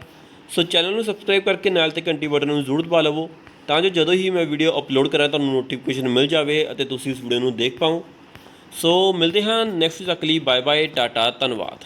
ਸੋ ਚੈਨਲ ਨੂੰ ਸਬਸਕ੍ਰਾਈਬ ਕਰਕੇ ਨਾਲ ਤੇ ਘੰਟੀ ਬਟਨ ਨੂੰ ਜ਼ਰੂਰ ਦਬਾ ਲਵੋ, ਤਾਂ ਜੋ ਜਦੋਂ ਹੀ ਮੈਂ ਵੀਡੀਓ ਅਪਲੋਡ ਕਰਾਂ ਤੁਹਾਨੂੰ ਨੋਟੀਫਿਕੇਸ਼ਨ ਮਿਲ ਜਾਵੇ ਅਤੇ ਤੁਸੀਂ ਇਸ ਵੀਡੀਓ ਨੂੰ ਦੇਖ ਪਾਓ। ਸੋ ਮਿਲਦੇ ਹਾਂ ਨੈਕਸਟ ਤੱਕ ਲਈ। ਬਾਏ ਬਾਏ, ਟਾਟਾ, ਧੰਨਵਾਦ।